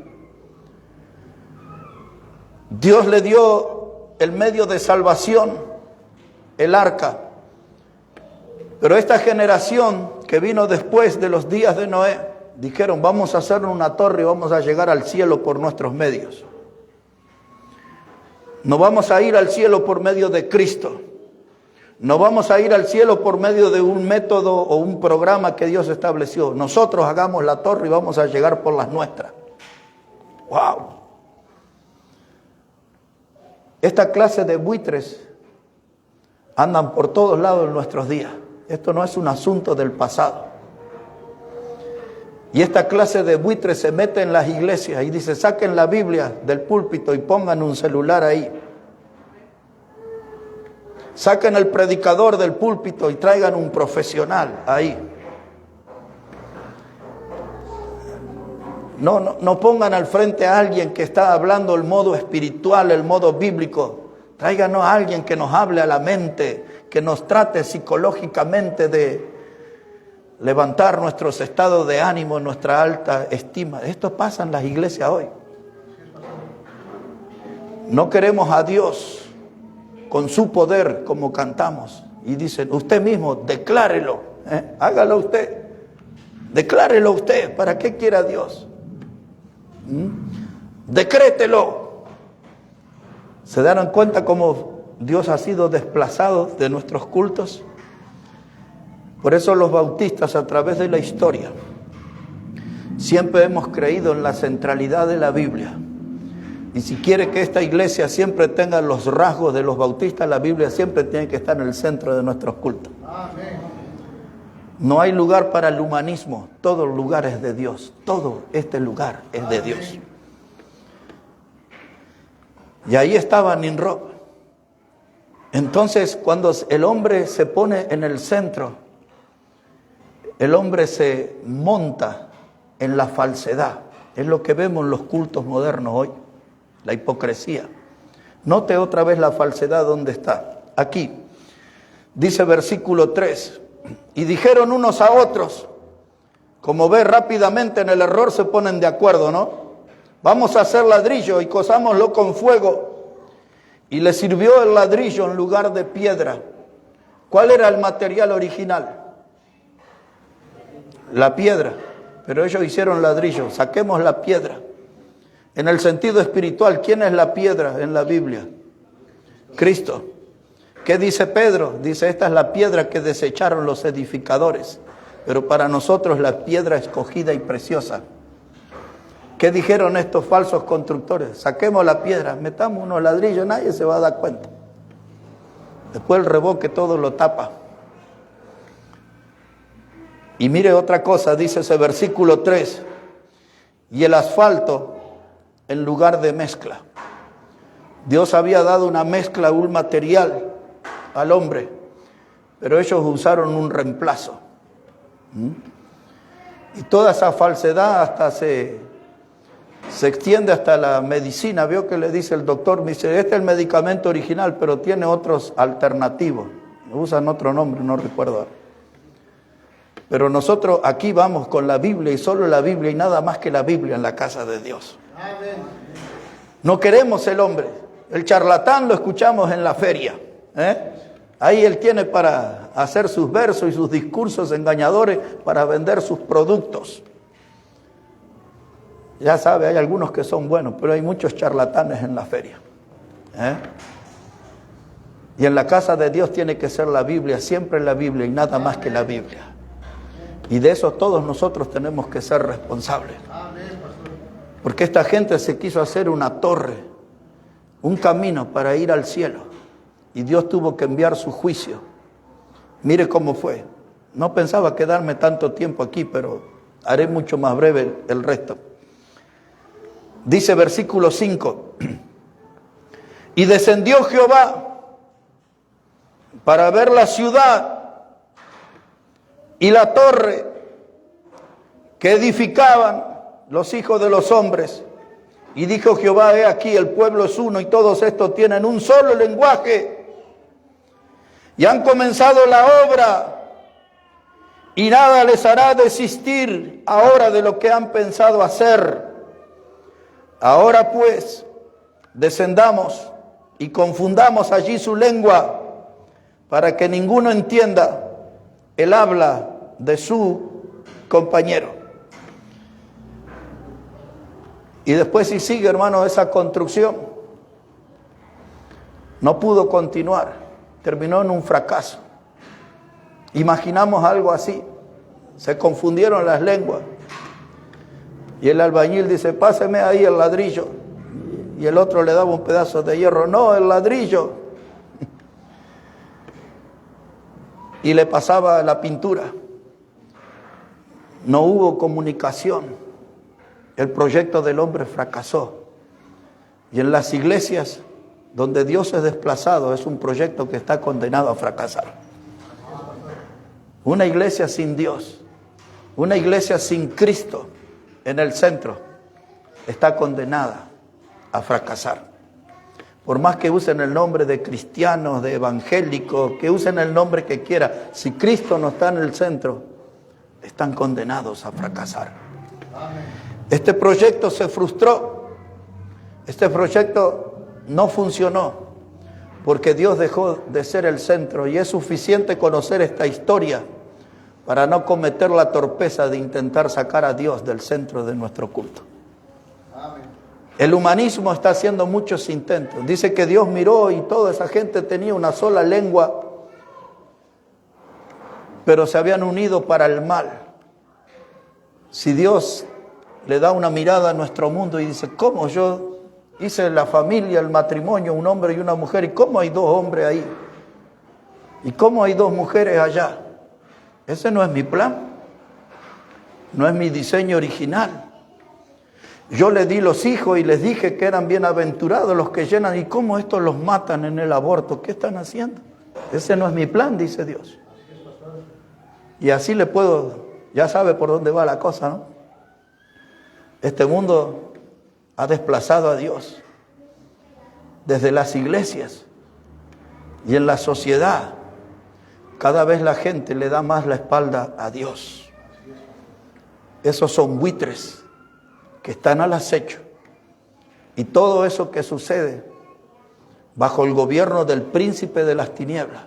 Dios le dio el medio de salvación, el arca. Pero esta generación que vino después de los días de Noé, dijeron, vamos a hacer una torre y vamos a llegar al cielo por nuestros medios. No vamos a ir al cielo por medio de Cristo. No vamos a ir al cielo por medio de un método o un programa que Dios estableció. Nosotros hagamos la torre y vamos a llegar por las nuestras. ¡Wow! Esta clase de buitres andan por todos lados en nuestros días. Esto no es un asunto del pasado. Y esta clase de buitres se mete en las iglesias y dice, saquen la Biblia del púlpito y pongan un celular ahí. Saquen el predicador del púlpito y traigan un profesional ahí. No pongan al frente a alguien que está hablando el modo espiritual, el modo bíblico. Tráiganos a alguien que nos hable a la mente, que nos trate psicológicamente de levantar nuestros estados de ánimo, nuestra alta estima. Esto pasa en las iglesias hoy. No queremos a Dios con su poder como cantamos. Y dicen, usted mismo, declárelo. Hágalo usted. Declárelo usted. ¿Para qué quiere a Dios? Decrételo. ¿Se darán cuenta cómo Dios ha sido desplazado de nuestros cultos? Por eso los bautistas a través de la historia siempre hemos creído en la centralidad de la Biblia. Y si quiere que esta iglesia siempre tenga los rasgos de los bautistas, la Biblia siempre tiene que estar en el centro de nuestros cultos. Amén. No hay lugar para el humanismo, todo lugar es de Dios, todo este lugar es de Dios. Y ahí estaba Nimrod. Entonces, cuando el hombre se pone en el centro, el hombre se monta en la falsedad. Es lo que vemos en los cultos modernos hoy. La hipocresía. Note otra vez la falsedad donde está. Aquí. Dice versículo 3. Y dijeron unos a otros. Como ve rápidamente en el error se ponen de acuerdo, ¿no? Vamos a hacer ladrillo y cosámoslo con fuego. Y le sirvió el ladrillo en lugar de piedra. ¿Cuál era el material original? La piedra. Pero ellos hicieron ladrillo. Saquemos la piedra. En el sentido espiritual, ¿quién es la piedra en la Biblia? Cristo. ¿Qué dice Pedro? Dice, esta es la piedra que desecharon los edificadores, pero para nosotros la piedra escogida y preciosa. ¿Qué dijeron estos falsos constructores? Saquemos la piedra, metamos unos ladrillos, nadie se va a dar cuenta. Después el reboque todo lo tapa. Y mire otra cosa, dice ese versículo 3, y el asfalto en lugar de mezcla. Dios había dado una mezcla, un material al hombre, pero ellos usaron un reemplazo. Y toda esa falsedad hasta se extiende hasta la medicina. Vio que le dice el doctor, me dice, este es el medicamento original, pero tiene otros alternativos. Usan otro nombre, no recuerdo. Pero nosotros aquí vamos con la Biblia y solo la Biblia y nada más que la Biblia en la casa de Dios. No queremos el hombre. El charlatán lo escuchamos en la feria. Ahí él tiene para hacer sus versos y sus discursos engañadores para vender sus productos. Ya sabe, hay algunos que son buenos, pero hay muchos charlatanes en la feria. Y en la casa de Dios tiene que ser la Biblia, siempre la Biblia y nada más que la Biblia. Y de eso todos nosotros tenemos que ser responsables. Porque esta gente se quiso hacer una torre, un camino para ir al cielo. Y Dios tuvo que enviar su juicio. Mire cómo fue. No pensaba quedarme tanto tiempo aquí, pero haré mucho más breve el resto. Dice versículo 5. Y descendió Jehová para ver la ciudad y la torre que edificaban los hijos de los hombres. Y dijo Jehová, he aquí, el pueblo es uno y todos estos tienen un solo lenguaje. Y han comenzado la obra y nada les hará desistir ahora de lo que han pensado hacer. Ahora pues, descendamos y confundamos allí su lengua para que ninguno entienda el habla de su compañero. Y después si sigue, hermano, esa construcción no pudo continuar. terminó en un fracaso. Imaginamos algo así. Se confundieron las lenguas. Y el albañil dice, páseme ahí el ladrillo. Y el otro le daba un pedazo de hierro. No, el ladrillo. Y le pasaba la pintura. No hubo comunicación. El proyecto del hombre fracasó. Y en las iglesias donde Dios es desplazado, es un proyecto que está condenado a fracasar. Una iglesia sin Dios, una iglesia sin Cristo en el centro, está condenada a fracasar. Por más que usen el nombre de cristianos, de evangélicos, que usen el nombre que quieran, si Cristo no está en el centro, están condenados a fracasar. Este proyecto se frustró. Este proyecto no funcionó porque Dios dejó de ser el centro, y es suficiente conocer esta historia para no cometer la torpeza de intentar sacar a Dios del centro de nuestro culto. El humanismo está haciendo muchos intentos. Dice que Dios miró y toda esa gente tenía una sola lengua, pero se habían unido para el mal. Si Dios le da una mirada a nuestro mundo y dice, ¿cómo yo hice la familia, el matrimonio, un hombre y una mujer? ¿Y cómo hay dos hombres ahí? ¿Y cómo hay dos mujeres allá? Ese no es mi plan. No es mi diseño original. Yo les di los hijos y les dije que eran bienaventurados los que llenan. ¿Y cómo estos los matan en el aborto? ¿Qué están haciendo? Ese no es mi plan, dice Dios. Y así le puedo, ya sabe por dónde va la cosa, ¿no? Este mundo ha desplazado a Dios desde las iglesias y en la sociedad. Cada vez la gente le da más la espalda a Dios. Esos son buitres que están al acecho. Y todo eso que sucede bajo el gobierno del príncipe de las tinieblas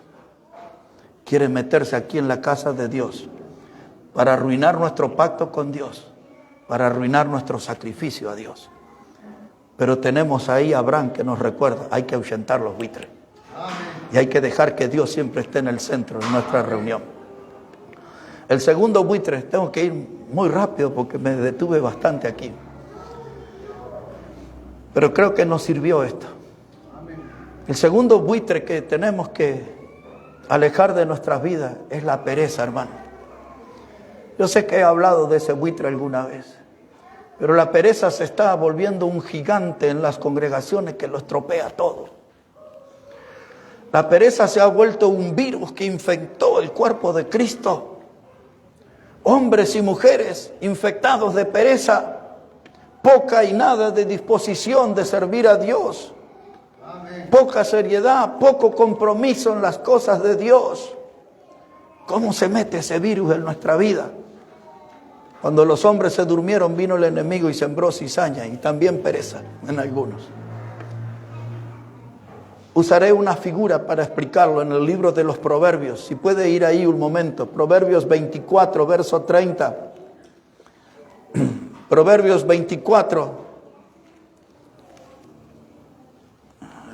quiere meterse aquí en la casa de Dios para arruinar nuestro pacto con Dios, para arruinar nuestro sacrificio a Dios. Pero tenemos ahí a Abraham que nos recuerda, hay que ahuyentar los buitres. Y hay que dejar que Dios siempre esté en el centro de nuestra reunión. El segundo buitre, tengo que ir muy rápido porque me detuve bastante aquí. Pero creo que nos sirvió esto. El segundo buitre que tenemos que alejar de nuestras vidas es la pereza, hermano. Yo sé que he hablado de ese buitre alguna vez, pero la pereza se está volviendo un gigante en las congregaciones que lo estropea todo. La pereza se ha vuelto un virus que infectó el cuerpo de Cristo. Hombres y mujeres infectados de pereza, poca y nada de disposición de servir a Dios. Amén. Poca seriedad, poco compromiso en las cosas de Dios. ¿Cómo se mete ese virus en nuestra vida? Cuando los hombres se durmieron, vino el enemigo y sembró cizaña y también pereza en algunos. Usaré una figura para explicarlo en el libro de los Proverbios. Si puede ir ahí un momento. Proverbios 24, verso 30. Proverbios 24,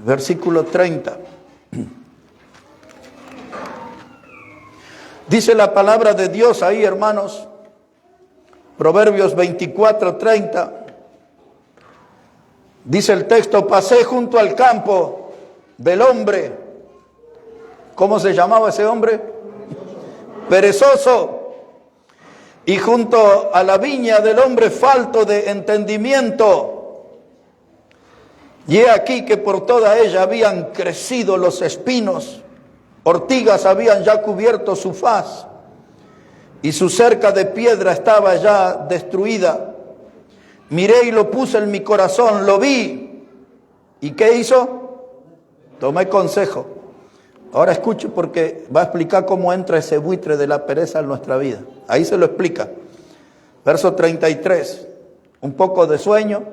versículo 30. Dice la palabra de Dios ahí, hermanos. Proverbios 24, 30. Dice el texto, pasé junto al campo del hombre. ¿Cómo se llamaba ese hombre? Perezoso. Y junto a la viña del hombre falto de entendimiento. Y he aquí que por toda ella habían crecido los espinos, ortigas habían ya cubierto su faz, y su cerca de piedra estaba ya destruida. Miré y lo puse en mi corazón, lo vi. ¿Y qué hizo? Tomé consejo. Ahora escuche porque va a explicar cómo entra ese buitre de la pereza en nuestra vida. Ahí se lo explica. Verso 33. Un poco de sueño,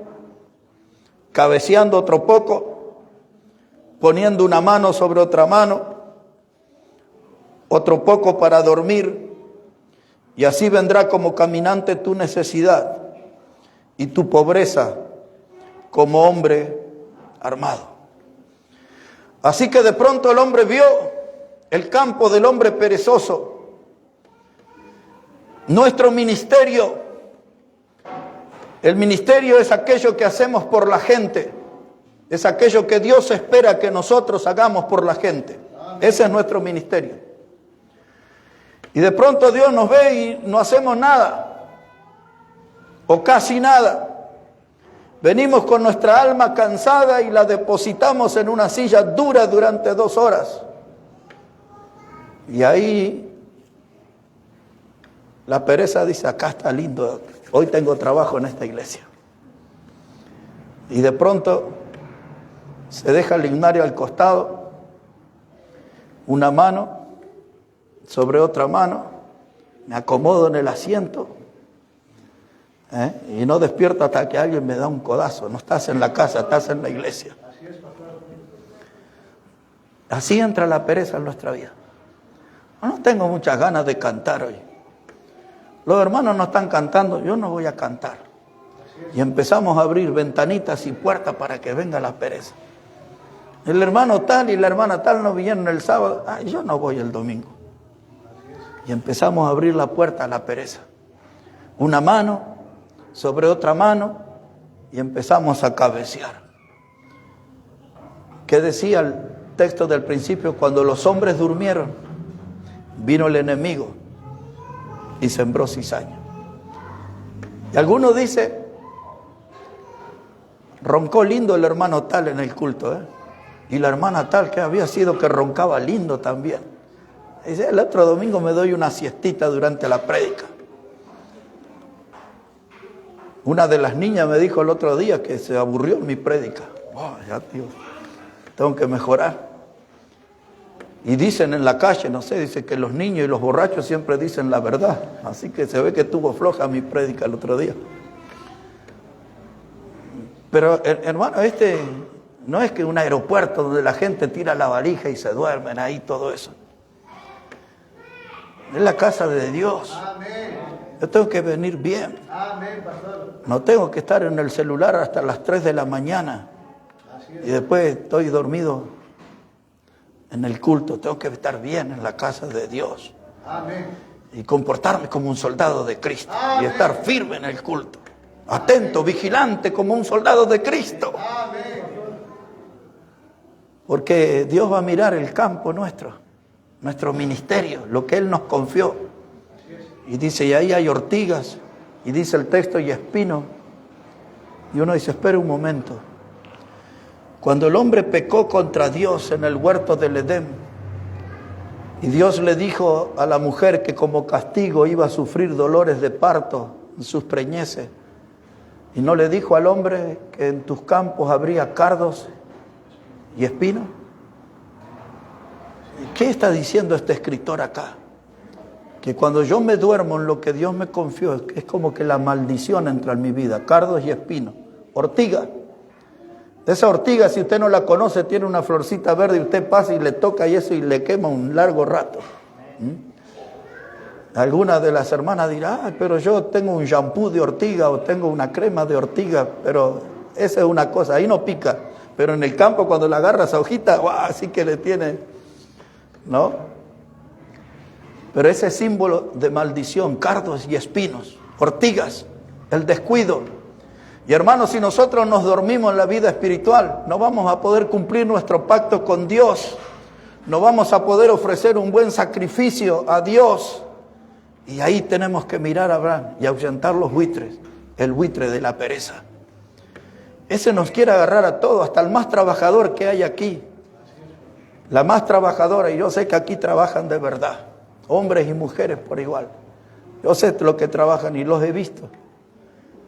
cabeceando otro poco, poniendo una mano sobre otra mano, otro poco para dormir, y así vendrá como caminante tu necesidad y tu pobreza como hombre armado. Así que de pronto el hombre vio el campo del hombre perezoso. Nuestro ministerio, el ministerio es aquello que hacemos por la gente, es aquello que Dios espera que nosotros hagamos por la gente. Ese es nuestro ministerio. Y de pronto Dios nos ve y no hacemos nada, o casi nada. Venimos con nuestra alma cansada y la depositamos en una silla dura durante 2 horas. Y ahí la pereza dice, acá está lindo, hoy tengo trabajo en esta iglesia. Y de pronto se deja el himnario al costado, una mano sobre otra mano, me acomodo en el asiento, y no despierto hasta que alguien me da un codazo. No estás en la casa, estás en la iglesia. Así entra la pereza en nuestra vida. No tengo muchas ganas de cantar hoy. Los hermanos no están cantando, yo no voy a cantar. Y empezamos a abrir ventanitas y puertas para que venga la pereza. El hermano tal y la hermana tal no vinieron el sábado, yo no voy el domingo. Y empezamos a abrir la puerta a la pereza. Una mano sobre otra mano y empezamos a cabecear. ¿Qué decía el texto del principio? Cuando los hombres durmieron, vino el enemigo y sembró cizaña. Y alguno dice, roncó lindo el hermano tal en el culto, y la hermana tal que había sido que roncaba lindo también. Dice, el otro domingo me doy una siestita durante la prédica. Una de las niñas me dijo el otro día que se aburrió en mi prédica. Ya, tío, tengo que mejorar. Y dicen en la calle, no sé, dice que los niños y los borrachos siempre dicen la verdad. Así que se ve que estuvo floja mi prédica el otro día. Pero hermano, no es que un aeropuerto donde la gente tira la valija y se duermen ahí, todo eso. Es la casa de Dios. Amén. Yo tengo que venir bien. Amén, pastor. No tengo que estar en el celular hasta las 3 de la mañana. Y después estoy dormido en el culto. Tengo que estar bien en la casa de Dios. Amén. Y comportarme como un soldado de Cristo. Amén. Y estar firme en el culto. Atento, vigilante como un soldado de Cristo. Amén. Porque Dios va a mirar el campo nuestro ministerio, lo que Él nos confió. Y dice, y ahí hay ortigas, y dice el texto, y espinos. Y uno dice, espera un momento. Cuando el hombre pecó contra Dios en el huerto del Edén, y Dios le dijo a la mujer que como castigo iba a sufrir dolores de parto en sus preñeces, y no le dijo al hombre que en tus campos habría cardos y espinos. ¿Qué está diciendo este escritor acá? Que cuando yo me duermo en lo que Dios me confió, es como que la maldición entra en mi vida, cardos y espinos, ortiga. Esa ortiga, si usted no la conoce, tiene una florcita verde y usted pasa y le toca y eso y le quema un largo rato. Algunas de las hermanas dirán, pero yo tengo un shampoo de ortiga o tengo una crema de ortiga, pero esa es una cosa, ahí no pica. Pero en el campo cuando la agarra esa hojita, ¡guau!, así que le tiene, ¿no? Pero ese símbolo de maldición, cardos y espinos, ortigas, el descuido. Y hermanos, si nosotros nos dormimos en la vida espiritual, no vamos a poder cumplir nuestro pacto con Dios. No vamos a poder ofrecer un buen sacrificio a Dios. Y ahí tenemos que mirar a Abraham y ahuyentar los buitres, el buitre de la pereza. Ese nos quiere agarrar a todos, hasta el más trabajador que hay aquí. La más trabajadora, y yo sé que aquí trabajan de verdad. Hombres y mujeres por igual. Yo sé lo que trabajan y los he visto.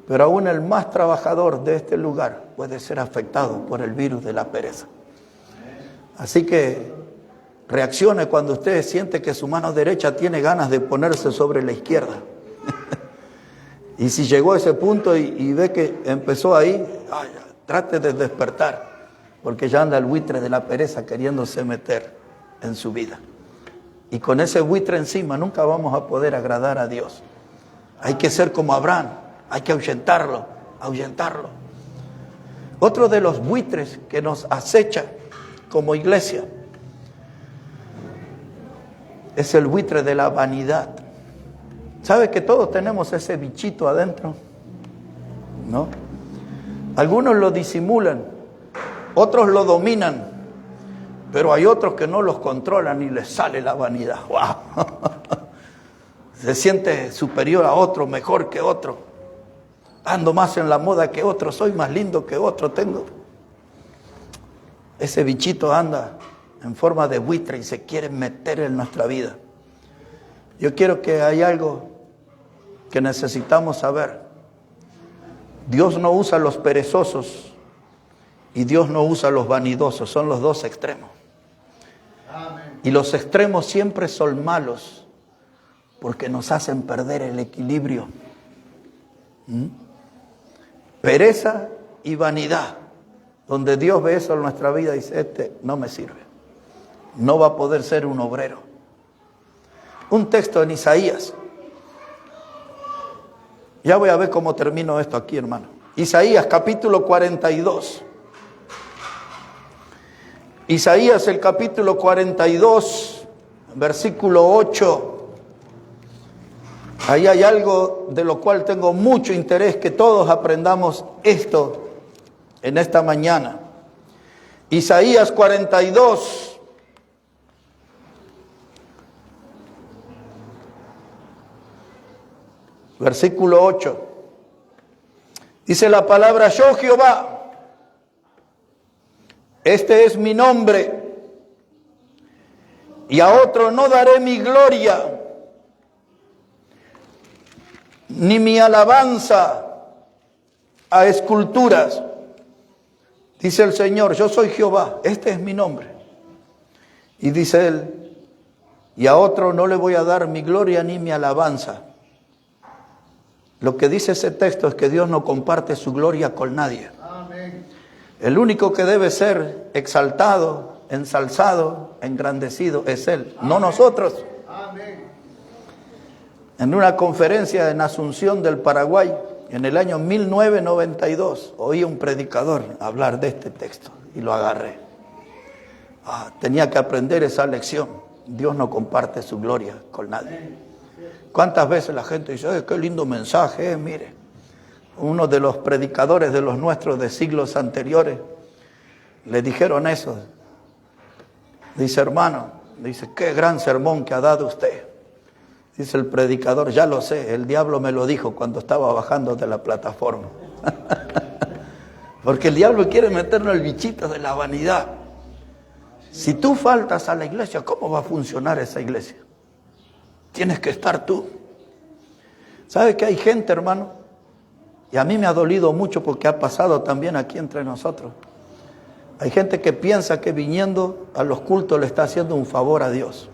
Pero aún el más trabajador de este lugar puede ser afectado por el virus de la pereza. Así que reaccione cuando usted siente que su mano derecha tiene ganas de ponerse sobre la izquierda. Y si llegó a ese punto y ve que empezó ahí, trate de despertar. Porque ya anda el buitre de la pereza queriéndose meter en su vida. Y con ese buitre encima nunca vamos a poder agradar a Dios. Hay que ser como Abraham, hay que ahuyentarlo. Otro de los buitres que nos acecha como iglesia es el buitre de la vanidad. ¿Sabe que todos tenemos ese bichito adentro? ¿No? Algunos lo disimulan, otros lo dominan, pero hay otros que no los controlan y les sale la vanidad. ¡Wow! Se siente superior a otro, mejor que otro. Ando más en la moda que otro, soy más lindo que otro, tengo. Ese bichito anda en forma de buitre y se quiere meter en nuestra vida. Yo quiero que hay algo que necesitamos saber. Dios no usa los perezosos y Dios no usa los vanidosos, son los dos extremos. Amén. Y los extremos siempre son malos porque nos hacen perder el equilibrio. Pereza y vanidad, donde Dios ve eso en nuestra vida y dice, este no me sirve, no va a poder ser un obrero. Un texto en Isaías. Ya voy a ver cómo termino esto aquí, hermano. Isaías capítulo 42. Isaías el capítulo 42, versículo 8. Ahí hay algo de lo cual tengo mucho interés que todos aprendamos esto en esta mañana. Isaías 42. Versículo 8. Dice la palabra, yo Jehová, este es mi nombre, y a otro no daré mi gloria, ni mi alabanza a esculturas. Dice el Señor, yo soy Jehová, este es mi nombre. Y dice él, y a otro no le voy a dar mi gloria ni mi alabanza. Lo que dice ese texto es que Dios no comparte su gloria con nadie. Amén. El único que debe ser exaltado, ensalzado, engrandecido es Él, no nosotros. Amén. En una conferencia en Asunción del Paraguay, en el año 1992, oí a un predicador hablar de este texto y lo agarré. Tenía que aprender esa lección. Dios no comparte su gloria con nadie. ¿Cuántas veces la gente dice, qué lindo mensaje, mire? Uno de los predicadores de los nuestros de siglos anteriores le dijeron eso. Dice, hermano, dice, qué gran sermón que ha dado usted. Dice el predicador, ya lo sé, el diablo me lo dijo cuando estaba bajando de la plataforma. Porque el diablo quiere meternos el bichito de la vanidad. Si tú faltas a la iglesia, ¿cómo va a funcionar esa iglesia? Tienes que estar tú. ¿Sabe que hay gente, hermano? Y a mí me ha dolido mucho porque ha pasado también aquí entre nosotros. Hay gente que piensa que viniendo a los cultos le está haciendo un favor a Dios.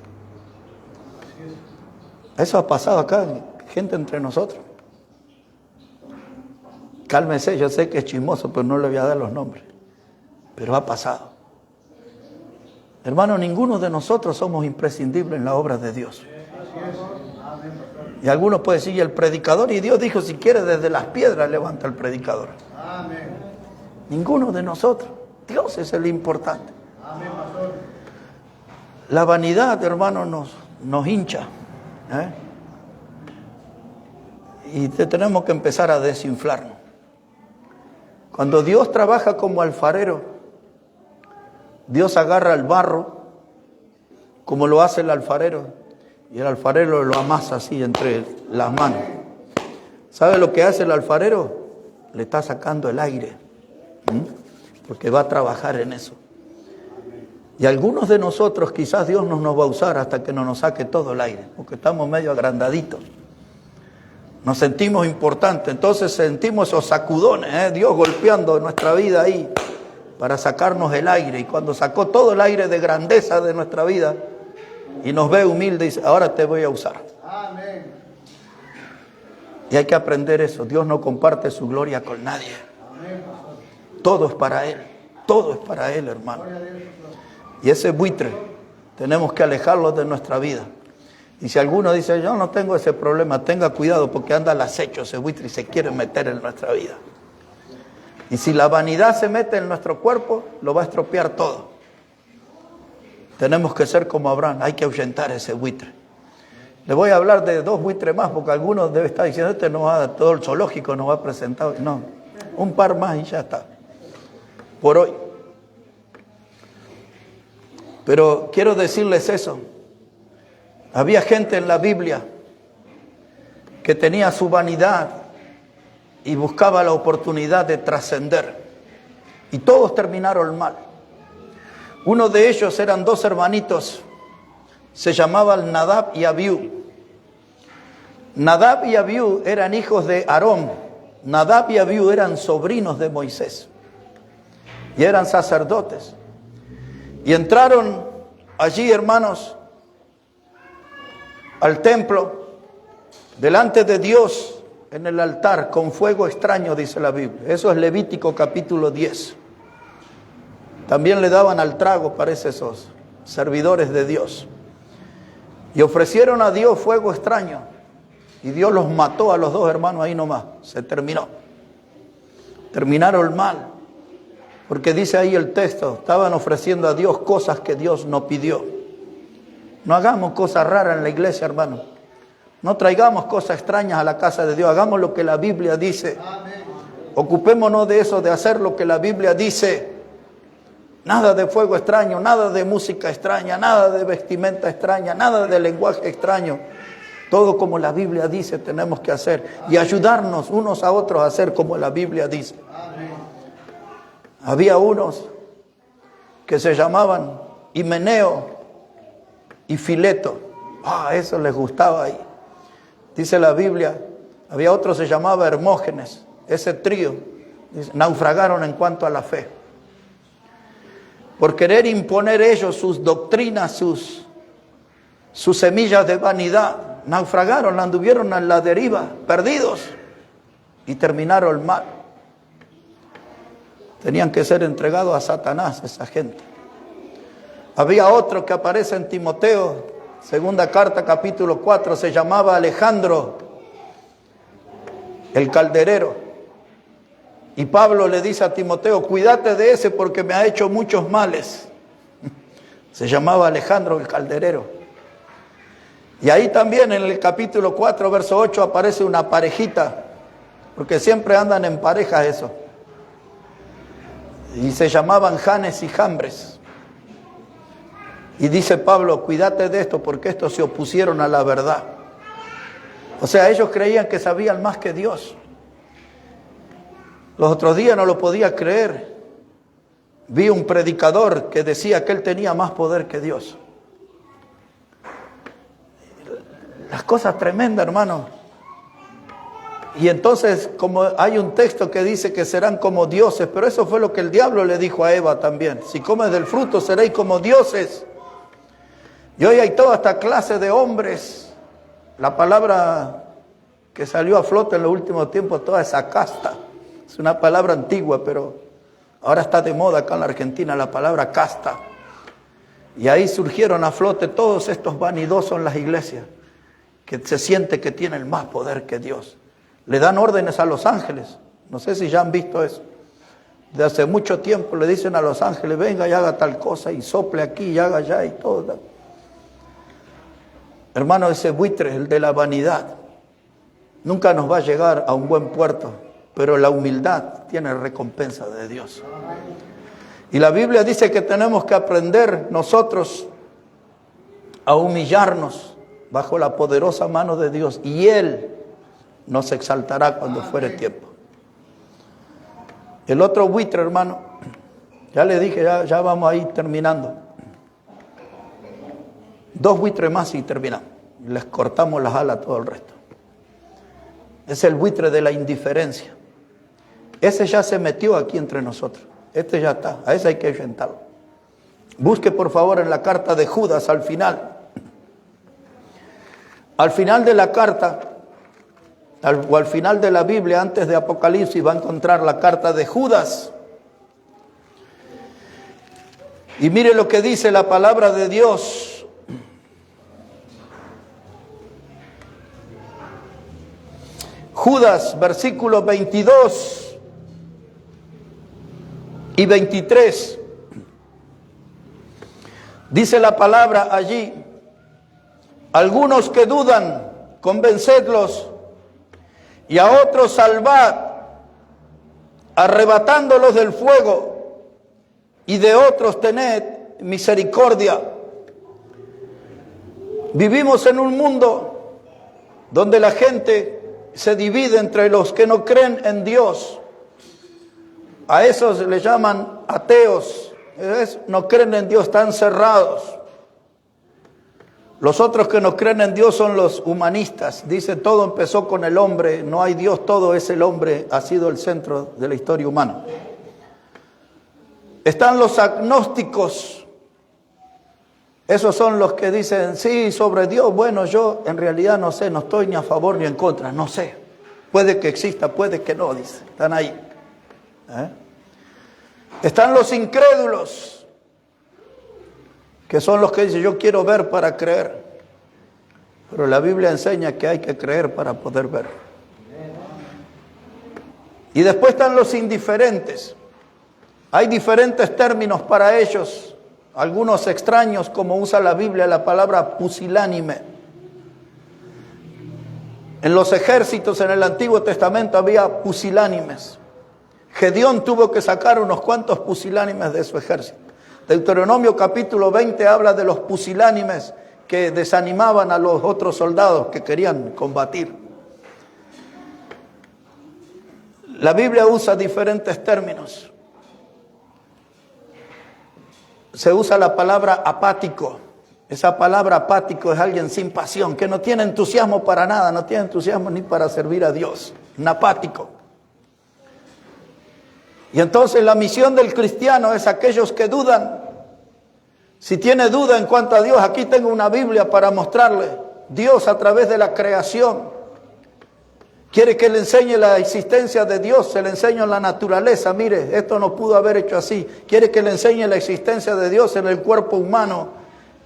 Eso ha pasado acá, gente entre nosotros. Cálmese, yo sé que es chismoso, pero no le voy a dar los nombres. Pero ha pasado. Hermano, ninguno de nosotros somos imprescindibles en la obra de Dios. Y algunos pueden decir, y el predicador, y Dios dijo, si quiere desde las piedras levanta el predicador. Amén. Ninguno de nosotros. Dios es el importante. Amén, pastor. La vanidad, hermano, nos hincha. Y tenemos que empezar a desinflarnos. Cuando Dios trabaja como alfarero, Dios agarra el barro, como lo hace el alfarero, y el alfarero lo amasa así entre las manos. ¿Sabe lo que hace el alfarero? Le está sacando el aire, porque va a trabajar en eso. Y algunos de nosotros quizás Dios no nos va a usar hasta que no nos saque todo el aire, porque estamos medio agrandaditos. Nos sentimos importantes, entonces sentimos esos sacudones, Dios golpeando nuestra vida ahí para sacarnos el aire. Y cuando sacó todo el aire de grandeza de nuestra vida y nos ve humilde, dice, ahora te voy a usar. Amén. Y hay que aprender eso. Dios no comparte su gloria con nadie. Amén. Todo es para Él. Todo es para Él, hermano. Y ese buitre tenemos que alejarlo de nuestra vida. Y si alguno dice, yo no tengo ese problema, tenga cuidado porque anda al acecho ese buitre y se quiere meter en nuestra vida. Y si la vanidad se mete en nuestro cuerpo, lo va a estropear todo. Tenemos que ser como Abraham, hay que ahuyentar ese buitre. Le voy a hablar de 2 buitres más, porque algunos deben estar diciendo, este no va, todo el zoológico nos va a presentar. No, un par más y ya está, por hoy. Pero quiero decirles eso. Había gente en la Biblia que tenía su vanidad y buscaba la oportunidad de trascender. Y todos terminaron mal. Uno de ellos eran 2 hermanitos, se llamaban Nadab y Abiú. Nadab y Abiú eran hijos de Aarón. Nadab y Abiú eran sobrinos de Moisés y eran sacerdotes. Y entraron allí, hermanos, al templo, delante de Dios, en el altar, con fuego extraño, dice la Biblia. Eso es Levítico capítulo 10. También le daban al trago, parece, esos servidores de Dios. Y ofrecieron a Dios fuego extraño. Y Dios los mató a los 2 hermanos ahí nomás. Se terminó. Terminaron mal. Porque dice ahí el texto, estaban ofreciendo a Dios cosas que Dios no pidió. No hagamos cosas raras en la iglesia, hermano. No traigamos cosas extrañas a la casa de Dios. Hagamos lo que la Biblia dice. Ocupémonos de eso, de hacer lo que la Biblia dice. Nada de fuego extraño, nada de música extraña, nada de vestimenta extraña, nada de lenguaje extraño. Todo como la Biblia dice tenemos que hacer. Y ayudarnos unos a otros a hacer como la Biblia dice. Había unos que se llamaban Himeneo y Fileto. Eso les gustaba ahí. Dice la Biblia, había otro que se llamaba Hermógenes. Ese trío naufragaron en cuanto a la fe. Por querer imponer ellos sus doctrinas, sus semillas de vanidad, naufragaron, anduvieron a la deriva, perdidos, y terminaron mal. Tenían que ser entregados a Satanás, esa gente. Había otro que aparece en Timoteo, segunda carta, capítulo 4, se llamaba Alejandro, el calderero. Y Pablo le dice a Timoteo, cuídate de ese porque me ha hecho muchos males. Se llamaba Alejandro el calderero. Y ahí también en el capítulo 4, verso 8, aparece una parejita, porque siempre andan en parejas eso. Y se llamaban Janes y Jambres. Y dice Pablo, cuídate de esto porque estos se opusieron a la verdad. O sea, ellos creían que sabían más que Dios. Los otros días no lo podía creer. Vi un predicador que decía que él tenía más poder que Dios. Las cosas tremendas, hermano. Y entonces, como hay un texto que dice que serán como dioses, pero eso fue lo que el diablo le dijo a Eva también. Si comes del fruto seréis como dioses. Y hoy hay toda esta clase de hombres. La palabra que salió a flote en los últimos tiempos, toda esa casta. Es una palabra antigua, pero ahora está de moda acá en la Argentina la palabra casta. Y ahí surgieron a flote todos estos vanidosos en las iglesias, que se siente que tienen más poder que Dios. Le dan órdenes a los ángeles. No sé si ya han visto eso. De hace mucho tiempo le dicen a los ángeles, venga y haga tal cosa, y sople aquí y haga allá y todo. Hermano, ese buitre, el de la vanidad, nunca nos va a llegar a un buen puerto. Pero la humildad tiene recompensa de Dios. Y la Biblia dice que tenemos que aprender nosotros a humillarnos bajo la poderosa mano de Dios. Y Él nos exaltará cuando fuere tiempo. El otro buitre, hermano, ya le dije, ya vamos a ir terminando. 2 buitres más y terminamos. Les cortamos las alas a todo el resto. Es el buitre de la indiferencia. Ese ya se metió aquí entre nosotros. Este ya está. A ese hay que ahuyentarlo. Busque por favor en la carta de Judas al final. Al final de la carta, o al final de la Biblia, antes de Apocalipsis, va a encontrar la carta de Judas. Y mire lo que dice la palabra de Dios. Judas, versículos 22 y 23. Dice la palabra allí, algunos que dudan, convencedlos, y a otros salvad, arrebatándolos del fuego, y de otros tened misericordia. Vivimos en un mundo donde la gente se divide entre los que no creen en Dios. A esos le llaman ateos, no creen en Dios, están cerrados. Los otros que no creen en Dios son los humanistas. Dicen, todo empezó con el hombre, no hay Dios, todo es el hombre, ha sido el centro de la historia humana. Están los agnósticos. Esos son los que dicen, sí, sobre Dios, bueno, yo en realidad no sé, no estoy ni a favor ni en contra, no sé. Puede que exista, puede que no, dice. Están ahí. Están los incrédulos, que son los que dicen, yo quiero ver para creer. Pero la Biblia enseña que hay que creer para poder ver. Y después están los indiferentes. Hay diferentes términos para ellos. Algunos extraños, como usa la Biblia la palabra pusilánime. En los ejércitos en el Antiguo Testamento había pusilánimes. Gedeón tuvo que sacar unos cuantos pusilánimes de su ejército. Deuteronomio capítulo 20 habla de los pusilánimes que desanimaban a los otros soldados que querían combatir. La Biblia usa diferentes términos. Se usa la palabra apático. Esa palabra apático es alguien sin pasión, que no tiene entusiasmo para nada, no tiene entusiasmo ni para servir a Dios. Un apático. Y entonces la misión del cristiano es aquellos que dudan. Si tiene duda en cuanto a Dios, aquí tengo una Biblia para mostrarle. Dios a través de la creación quiere que le enseñe la existencia de Dios, se le enseña en la naturaleza. Mire, esto no pudo haber hecho así. Quiere que le enseñe la existencia de Dios en el cuerpo humano.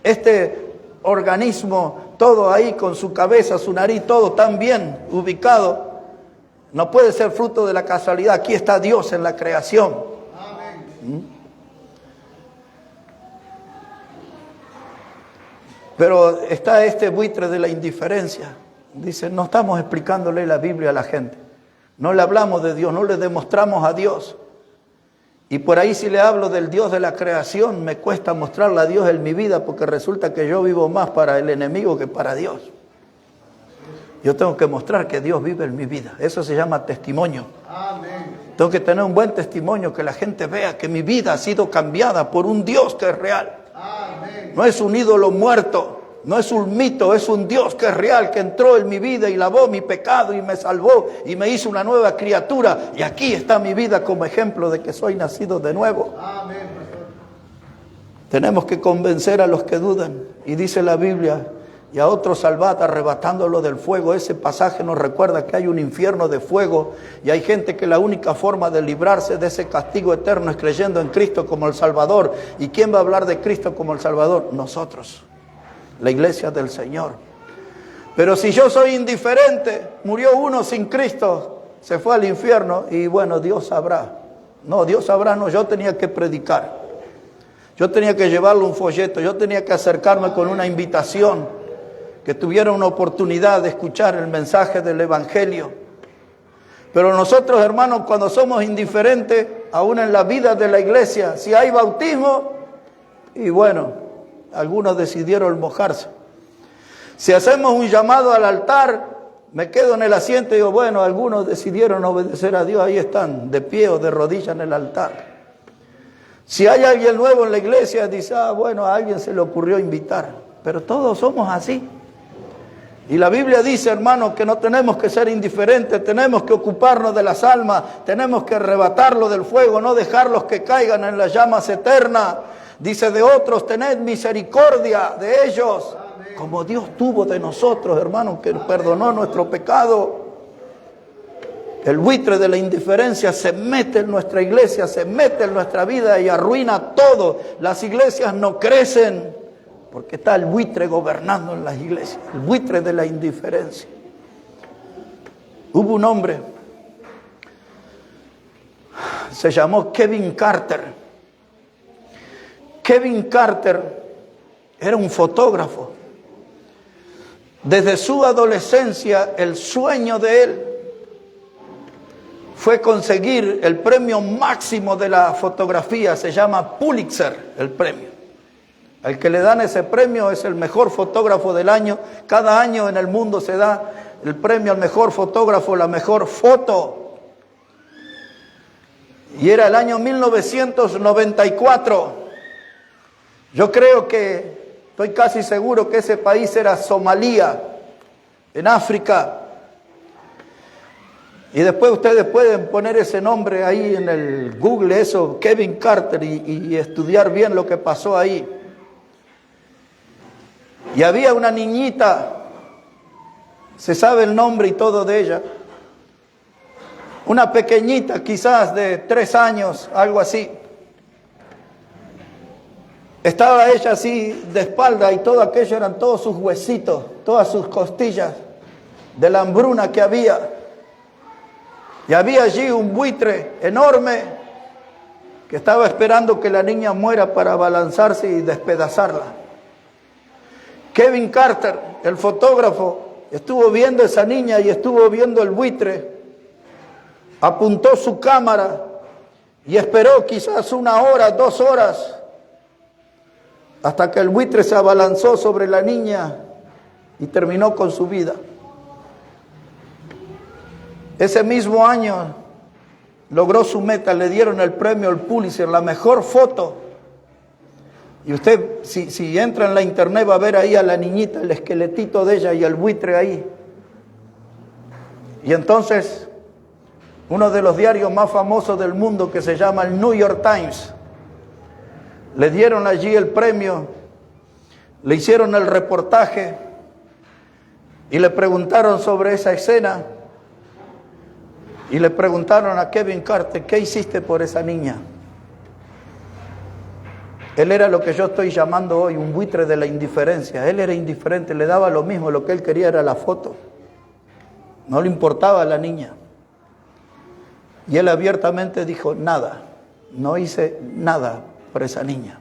Este organismo, todo ahí con su cabeza, su nariz, todo tan bien ubicado. No puede ser fruto de la casualidad. Aquí está Dios en la creación. Amén. Pero está este buitre de la indiferencia. Dice, no estamos explicándole la Biblia a la gente. No le hablamos de Dios, no le demostramos a Dios. Y por ahí si le hablo del Dios de la creación, me cuesta mostrarle a Dios en mi vida, porque resulta que yo vivo más para el enemigo que para Dios. Yo tengo que mostrar que Dios vive en mi vida. Eso se llama testimonio. Amén. Tengo que tener un buen testimonio, que la gente vea que mi vida ha sido cambiada por un Dios que es real. Amén. No es un ídolo muerto, no es un mito, es un Dios que es real, que entró en mi vida y lavó mi pecado y me salvó y me hizo una nueva criatura. Y aquí está mi vida como ejemplo de que soy nacido de nuevo. Amén, pastor. Tenemos que convencer a los que dudan. Y dice la Biblia, y a otros salvad arrebatándolo del fuego. Ese pasaje nos recuerda que hay un infierno de fuego y hay gente que la única forma de librarse de ese castigo eterno es creyendo en Cristo como el Salvador. ¿Y quién va a hablar de Cristo como el Salvador? Nosotros, la iglesia del Señor. Pero si yo soy indiferente, murió uno sin Cristo, se fue al infierno y bueno, Dios sabrá. No, Dios sabrá, no, yo tenía que predicar. Yo tenía que llevarle un folleto, yo tenía que acercarme con una invitación, que tuviera una oportunidad de escuchar el mensaje del Evangelio. Pero nosotros, hermanos, cuando somos indiferentes, aún en la vida de la iglesia, si hay bautismo, y bueno, algunos decidieron mojarse. Si hacemos un llamado al altar, me quedo en el asiento y digo, bueno, algunos decidieron obedecer a Dios, ahí están, de pie o de rodillas en el altar. Si hay alguien nuevo en la iglesia, dice, bueno, a alguien se le ocurrió invitar. Pero todos somos así. Y la Biblia dice, hermanos, que no tenemos que ser indiferentes, tenemos que ocuparnos de las almas, tenemos que arrebatarlos del fuego, no dejarlos que caigan en las llamas eternas. Dice, de otros, tened misericordia de ellos, amén, como Dios tuvo de nosotros, hermanos, que perdonó nuestro pecado. El buitre de la indiferencia se mete en nuestra iglesia, se mete en nuestra vida y arruina todo. Las iglesias no crecen porque está el buitre gobernando en las iglesias, el buitre de la indiferencia. Hubo un hombre, se llamó Kevin Carter. Kevin Carter Era un fotógrafo. Desde su adolescencia, el sueño de él fue conseguir el premio máximo de la fotografía. Se llama Pulitzer, el premio. Al que le dan ese premio es el mejor fotógrafo del año. Cada año en el mundo se da el premio al mejor fotógrafo, la mejor foto. Y era el año 1994. Yo creo que, estoy casi seguro que ese país era Somalia, en África. Y después ustedes pueden poner ese nombre ahí en el Google, eso, Kevin Carter, y estudiar bien lo que pasó ahí. Y había una niñita, se sabe el nombre y todo de ella, una pequeñita quizás de 3 años, algo así. Estaba ella así de espalda y todo aquello eran todos sus huesitos, todas sus costillas, de la hambruna que había. Y había allí un buitre enorme que estaba esperando que la niña muera para abalanzarse y despedazarla. Kevin Carter, el fotógrafo, estuvo viendo a esa niña y estuvo viendo el buitre. Apuntó su cámara y esperó quizás 1 hora, 2 horas, hasta que el buitre se abalanzó sobre la niña y terminó con su vida. Ese mismo año logró su meta, le dieron el premio al Pulitzer, la mejor foto. Y usted, si entra en la internet, va a ver ahí a la niñita, el esqueletito de ella y el buitre ahí. Y entonces, uno de los diarios más famosos del mundo, que se llama el New York Times, le dieron allí el premio, le hicieron el reportaje y le preguntaron sobre esa escena. Y le preguntaron a Kevin Carter, ¿qué hiciste por esa niña? Él era lo que yo estoy llamando hoy un buitre de la indiferencia. Él era indiferente, le daba lo mismo, lo que él quería era la foto. No le importaba a la niña. Y él abiertamente dijo, nada, no hice nada por esa niña.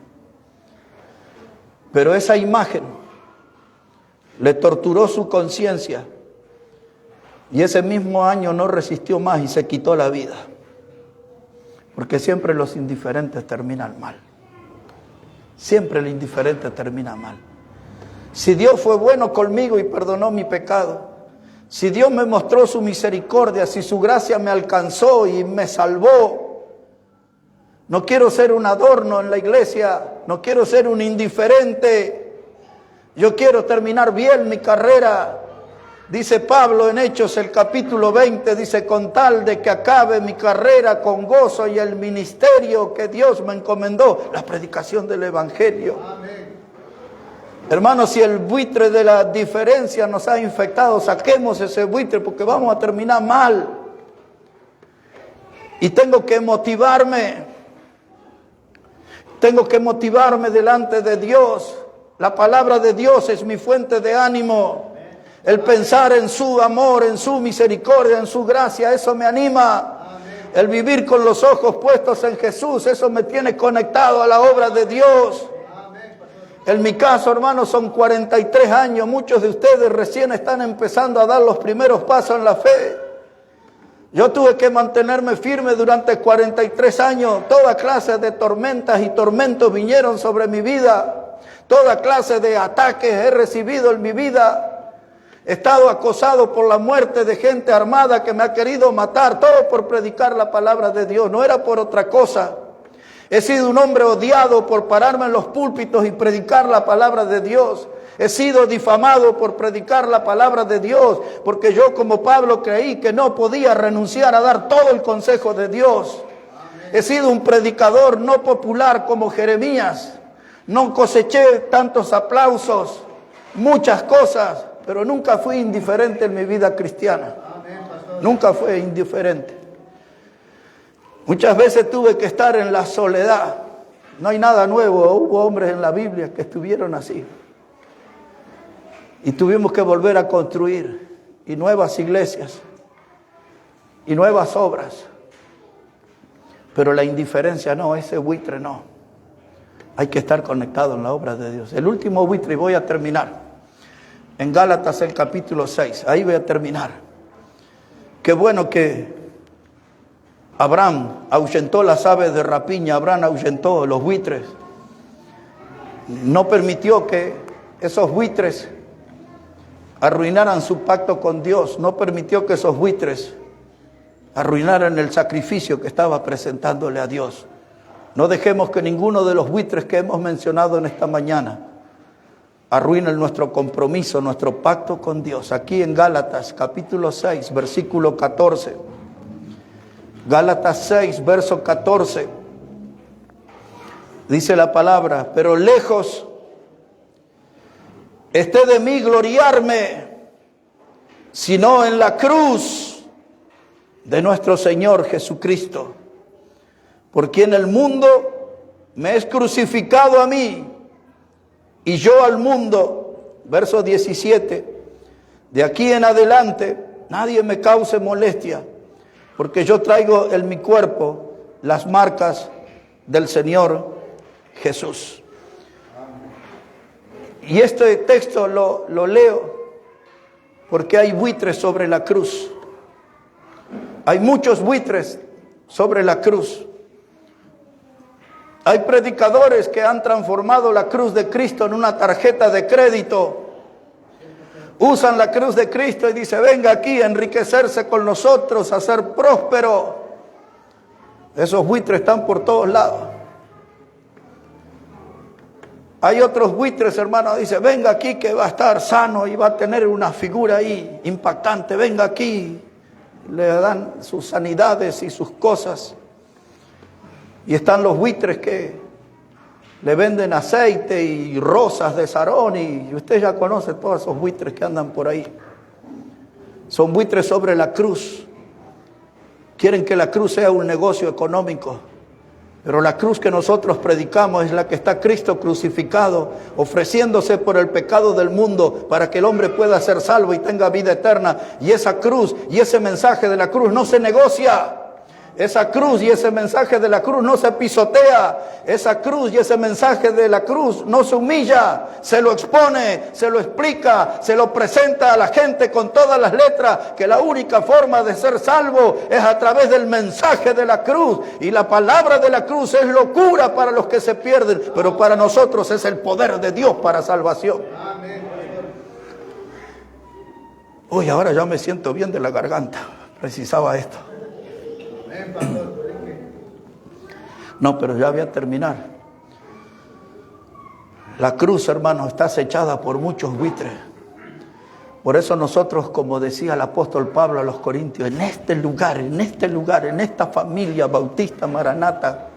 Pero esa imagen le torturó su conciencia. Y ese mismo año no resistió más y se quitó la vida. Porque siempre los indiferentes terminan mal. Siempre el indiferente termina mal. Si Dios fue bueno conmigo y perdonó mi pecado, si Dios me mostró su misericordia, si su gracia me alcanzó y me salvó, no quiero ser un adorno en la iglesia, no quiero ser un indiferente. Yo quiero terminar bien mi carrera. Dice Pablo en Hechos el capítulo 20, dice, con tal de que acabe mi carrera con gozo y el ministerio que Dios me encomendó, la predicación del Evangelio. Amén. Hermanos, si el buitre de la diferencia nos ha infectado, saquemos ese buitre porque vamos a terminar mal. Y tengo que motivarme delante de Dios. La palabra de Dios es mi fuente de ánimo. El pensar en su amor, en su misericordia, en su gracia, eso me anima. El vivir con los ojos puestos en Jesús, eso me tiene conectado a la obra de Dios. En mi caso, hermanos, son 43 años. Muchos de ustedes recién están empezando a dar los primeros pasos en la fe. Yo tuve que mantenerme firme durante 43 años. Toda clase de tormentas y tormentos vinieron sobre mi vida. Toda clase de ataques he recibido en mi vida. He estado acosado por la muerte de gente armada que me ha querido matar, todo por predicar la palabra de Dios, no era por otra cosa. He sido un hombre odiado por pararme en los púlpitos y predicar la palabra de Dios. He sido difamado por predicar la palabra de Dios, porque yo como Pablo creí que no podía renunciar a dar todo el consejo de Dios. He sido un predicador no popular como Jeremías. No coseché tantos aplausos, muchas cosas, pero nunca fui indiferente en mi vida cristiana. Nunca fui indiferente. Muchas veces tuve que estar en la soledad. No hay nada nuevo. Hubo hombres en la Biblia que estuvieron así. Y tuvimos que volver a construir. Y nuevas iglesias. Y nuevas obras. Pero la indiferencia no, ese buitre no. Hay que estar conectado en la obra de Dios. El último buitre, y voy a terminar. En Gálatas el capítulo 6, ahí voy a terminar. Qué bueno que Abraham ahuyentó las aves de rapiña, Abraham ahuyentó los buitres. No permitió que esos buitres arruinaran su pacto con Dios. No permitió que esos buitres arruinaran el sacrificio que estaba presentándole a Dios. No dejemos que ninguno de los buitres que hemos mencionado en esta mañana arruine nuestro compromiso, nuestro pacto con Dios. Aquí en Gálatas capítulo 6, versículo 14. Gálatas 6, verso 14. Dice la palabra: pero lejos esté de mí gloriarme, sino en la cruz de nuestro Señor Jesucristo, por quien el mundo me es crucificado a mí y yo al mundo. Verso 17. De aquí en adelante nadie me cause molestia, porque yo traigo en mi cuerpo las marcas del Señor Jesús. Y este texto lo leo porque hay buitres sobre la cruz. Hay muchos buitres sobre la cruz. Hay predicadores que han transformado la cruz de Cristo en una tarjeta de crédito. Usan la cruz de Cristo y dicen: venga aquí a enriquecerse con nosotros, a ser próspero. Esos buitres están por todos lados. Hay otros buitres, hermanos, dicen: venga aquí que va a estar sano y va a tener una figura ahí impactante. Venga aquí. Le dan sus sanidades y sus cosas. Y están los buitres que le venden aceite y rosas de Sarón, y usted ya conoce todos esos buitres que andan por ahí. Son buitres sobre la cruz. Quieren que la cruz sea un negocio económico. Pero la cruz que nosotros predicamos es la que está Cristo crucificado, ofreciéndose por el pecado del mundo para que el hombre pueda ser salvo y tenga vida eterna. Y esa cruz y ese mensaje de la cruz no se negocia. Esa cruz y ese mensaje de la cruz no se pisotea. Esa cruz y ese mensaje de la cruz no se humilla. Se lo expone, se lo explica, se lo presenta a la gente con todas las letras, que la única forma de ser salvo es a través del mensaje de la cruz. Y la palabra de la cruz es locura para los que se pierden, pero para nosotros es el poder de Dios para salvación. Uy, ahora ya me siento bien de la garganta. Precisaba esto. No, pero ya voy a terminar. La cruz, hermanos, está acechada por muchos buitres. Por eso nosotros, como decía el apóstol Pablo a los Corintios, en este lugar, en esta familia bautista Maranata,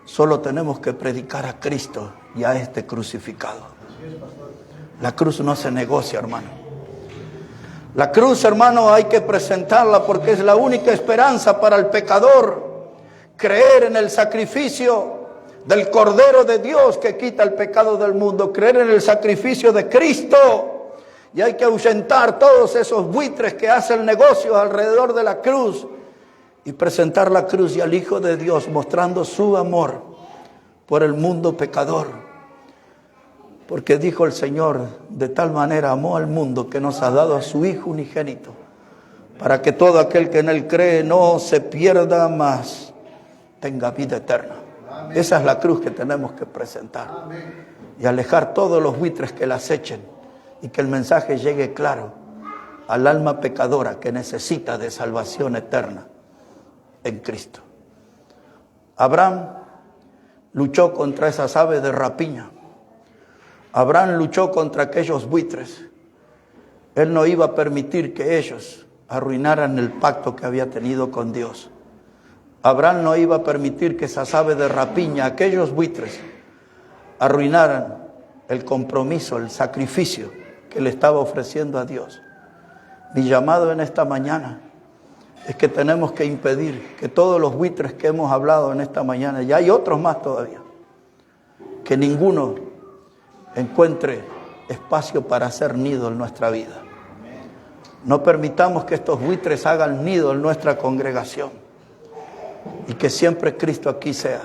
solo tenemos que predicar a Cristo y a este crucificado. La cruz no se negocia, hermano. La cruz, hermano, hay que presentarla porque es la única esperanza para el pecador. Creer en el sacrificio del Cordero de Dios que quita el pecado del mundo. Creer en el sacrificio de Cristo. Y hay que ahuyentar todos esos buitres que hacen negocios alrededor de la cruz. Y presentar la cruz y al Hijo de Dios mostrando su amor por el mundo pecador. Porque dijo el Señor: de tal manera amó al mundo que nos ha dado a su Hijo unigénito, para que todo aquel que en Él cree no se pierda, mas tenga vida eterna. Amén. Esa es la cruz que tenemos que presentar. Amén. Y alejar todos los buitres que la acechen, y que el mensaje llegue claro al alma pecadora que necesita de salvación eterna en Cristo. Abraham luchó contra esas aves de rapiña. Abraham luchó contra aquellos buitres. Él no iba a permitir que ellos arruinaran el pacto que había tenido con Dios. Abraham no iba a permitir que esas aves de rapiña, aquellos buitres, arruinaran el compromiso, el sacrificio que le estaba ofreciendo a Dios. Mi llamado en esta mañana es que tenemos que impedir que todos los buitres que hemos hablado en esta mañana, y hay otros más todavía, que ninguno encuentre espacio para hacer nido en nuestra vida. No permitamos que estos buitres hagan nido en nuestra congregación, y que siempre Cristo aquí sea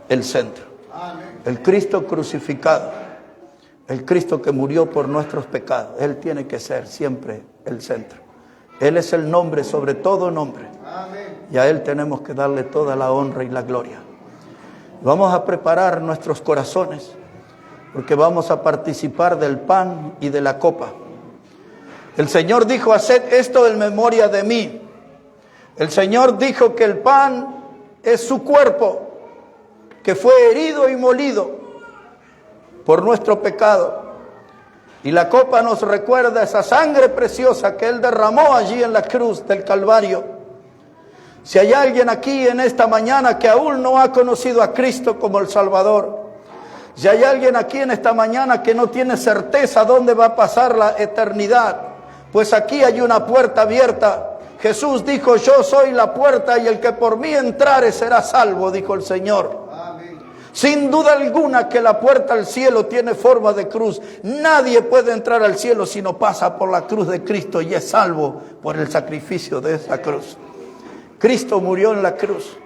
el centro. Amén. El Cristo crucificado, el Cristo que murió por nuestros pecados. Él tiene que ser siempre el centro. Él es el nombre sobre todo nombre. Y a Él tenemos que darle toda la honra y la gloria. Vamos a preparar nuestros corazones, porque vamos a participar del pan y de la copa. El Señor dijo: haced esto en memoria de mí. El Señor dijo que el pan es su cuerpo, que fue herido y molido por nuestro pecado. Y la copa nos recuerda esa sangre preciosa que Él derramó allí en la cruz del Calvario. Si hay alguien aquí en esta mañana que aún no ha conocido a Cristo como el Salvador, si hay alguien aquí en esta mañana que no tiene certeza dónde va a pasar la eternidad, pues aquí hay una puerta abierta. Jesús dijo: yo soy la puerta, y el que por mí entrare será salvo, dijo el Señor. Amén. Sin duda alguna que la puerta al cielo tiene forma de cruz. Nadie puede entrar al cielo si no pasa por la cruz de Cristo y es salvo por el sacrificio de esa cruz. Cristo murió en la cruz.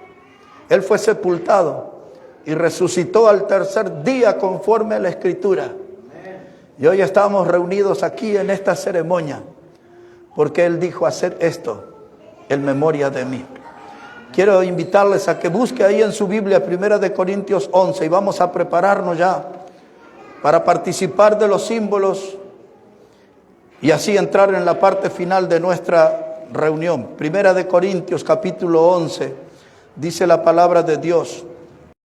Él fue sepultado y resucitó al tercer día conforme a la Escritura. Y hoy estamos reunidos aquí en esta ceremonia porque Él dijo: haced esto en memoria de mí. Quiero invitarles a que busque ahí en su Biblia 1 Corintios 11 y vamos a prepararnos ya para participar de los símbolos y así entrar en la parte final de nuestra reunión. 1 Corintios capítulo 11, dice la palabra de Dios: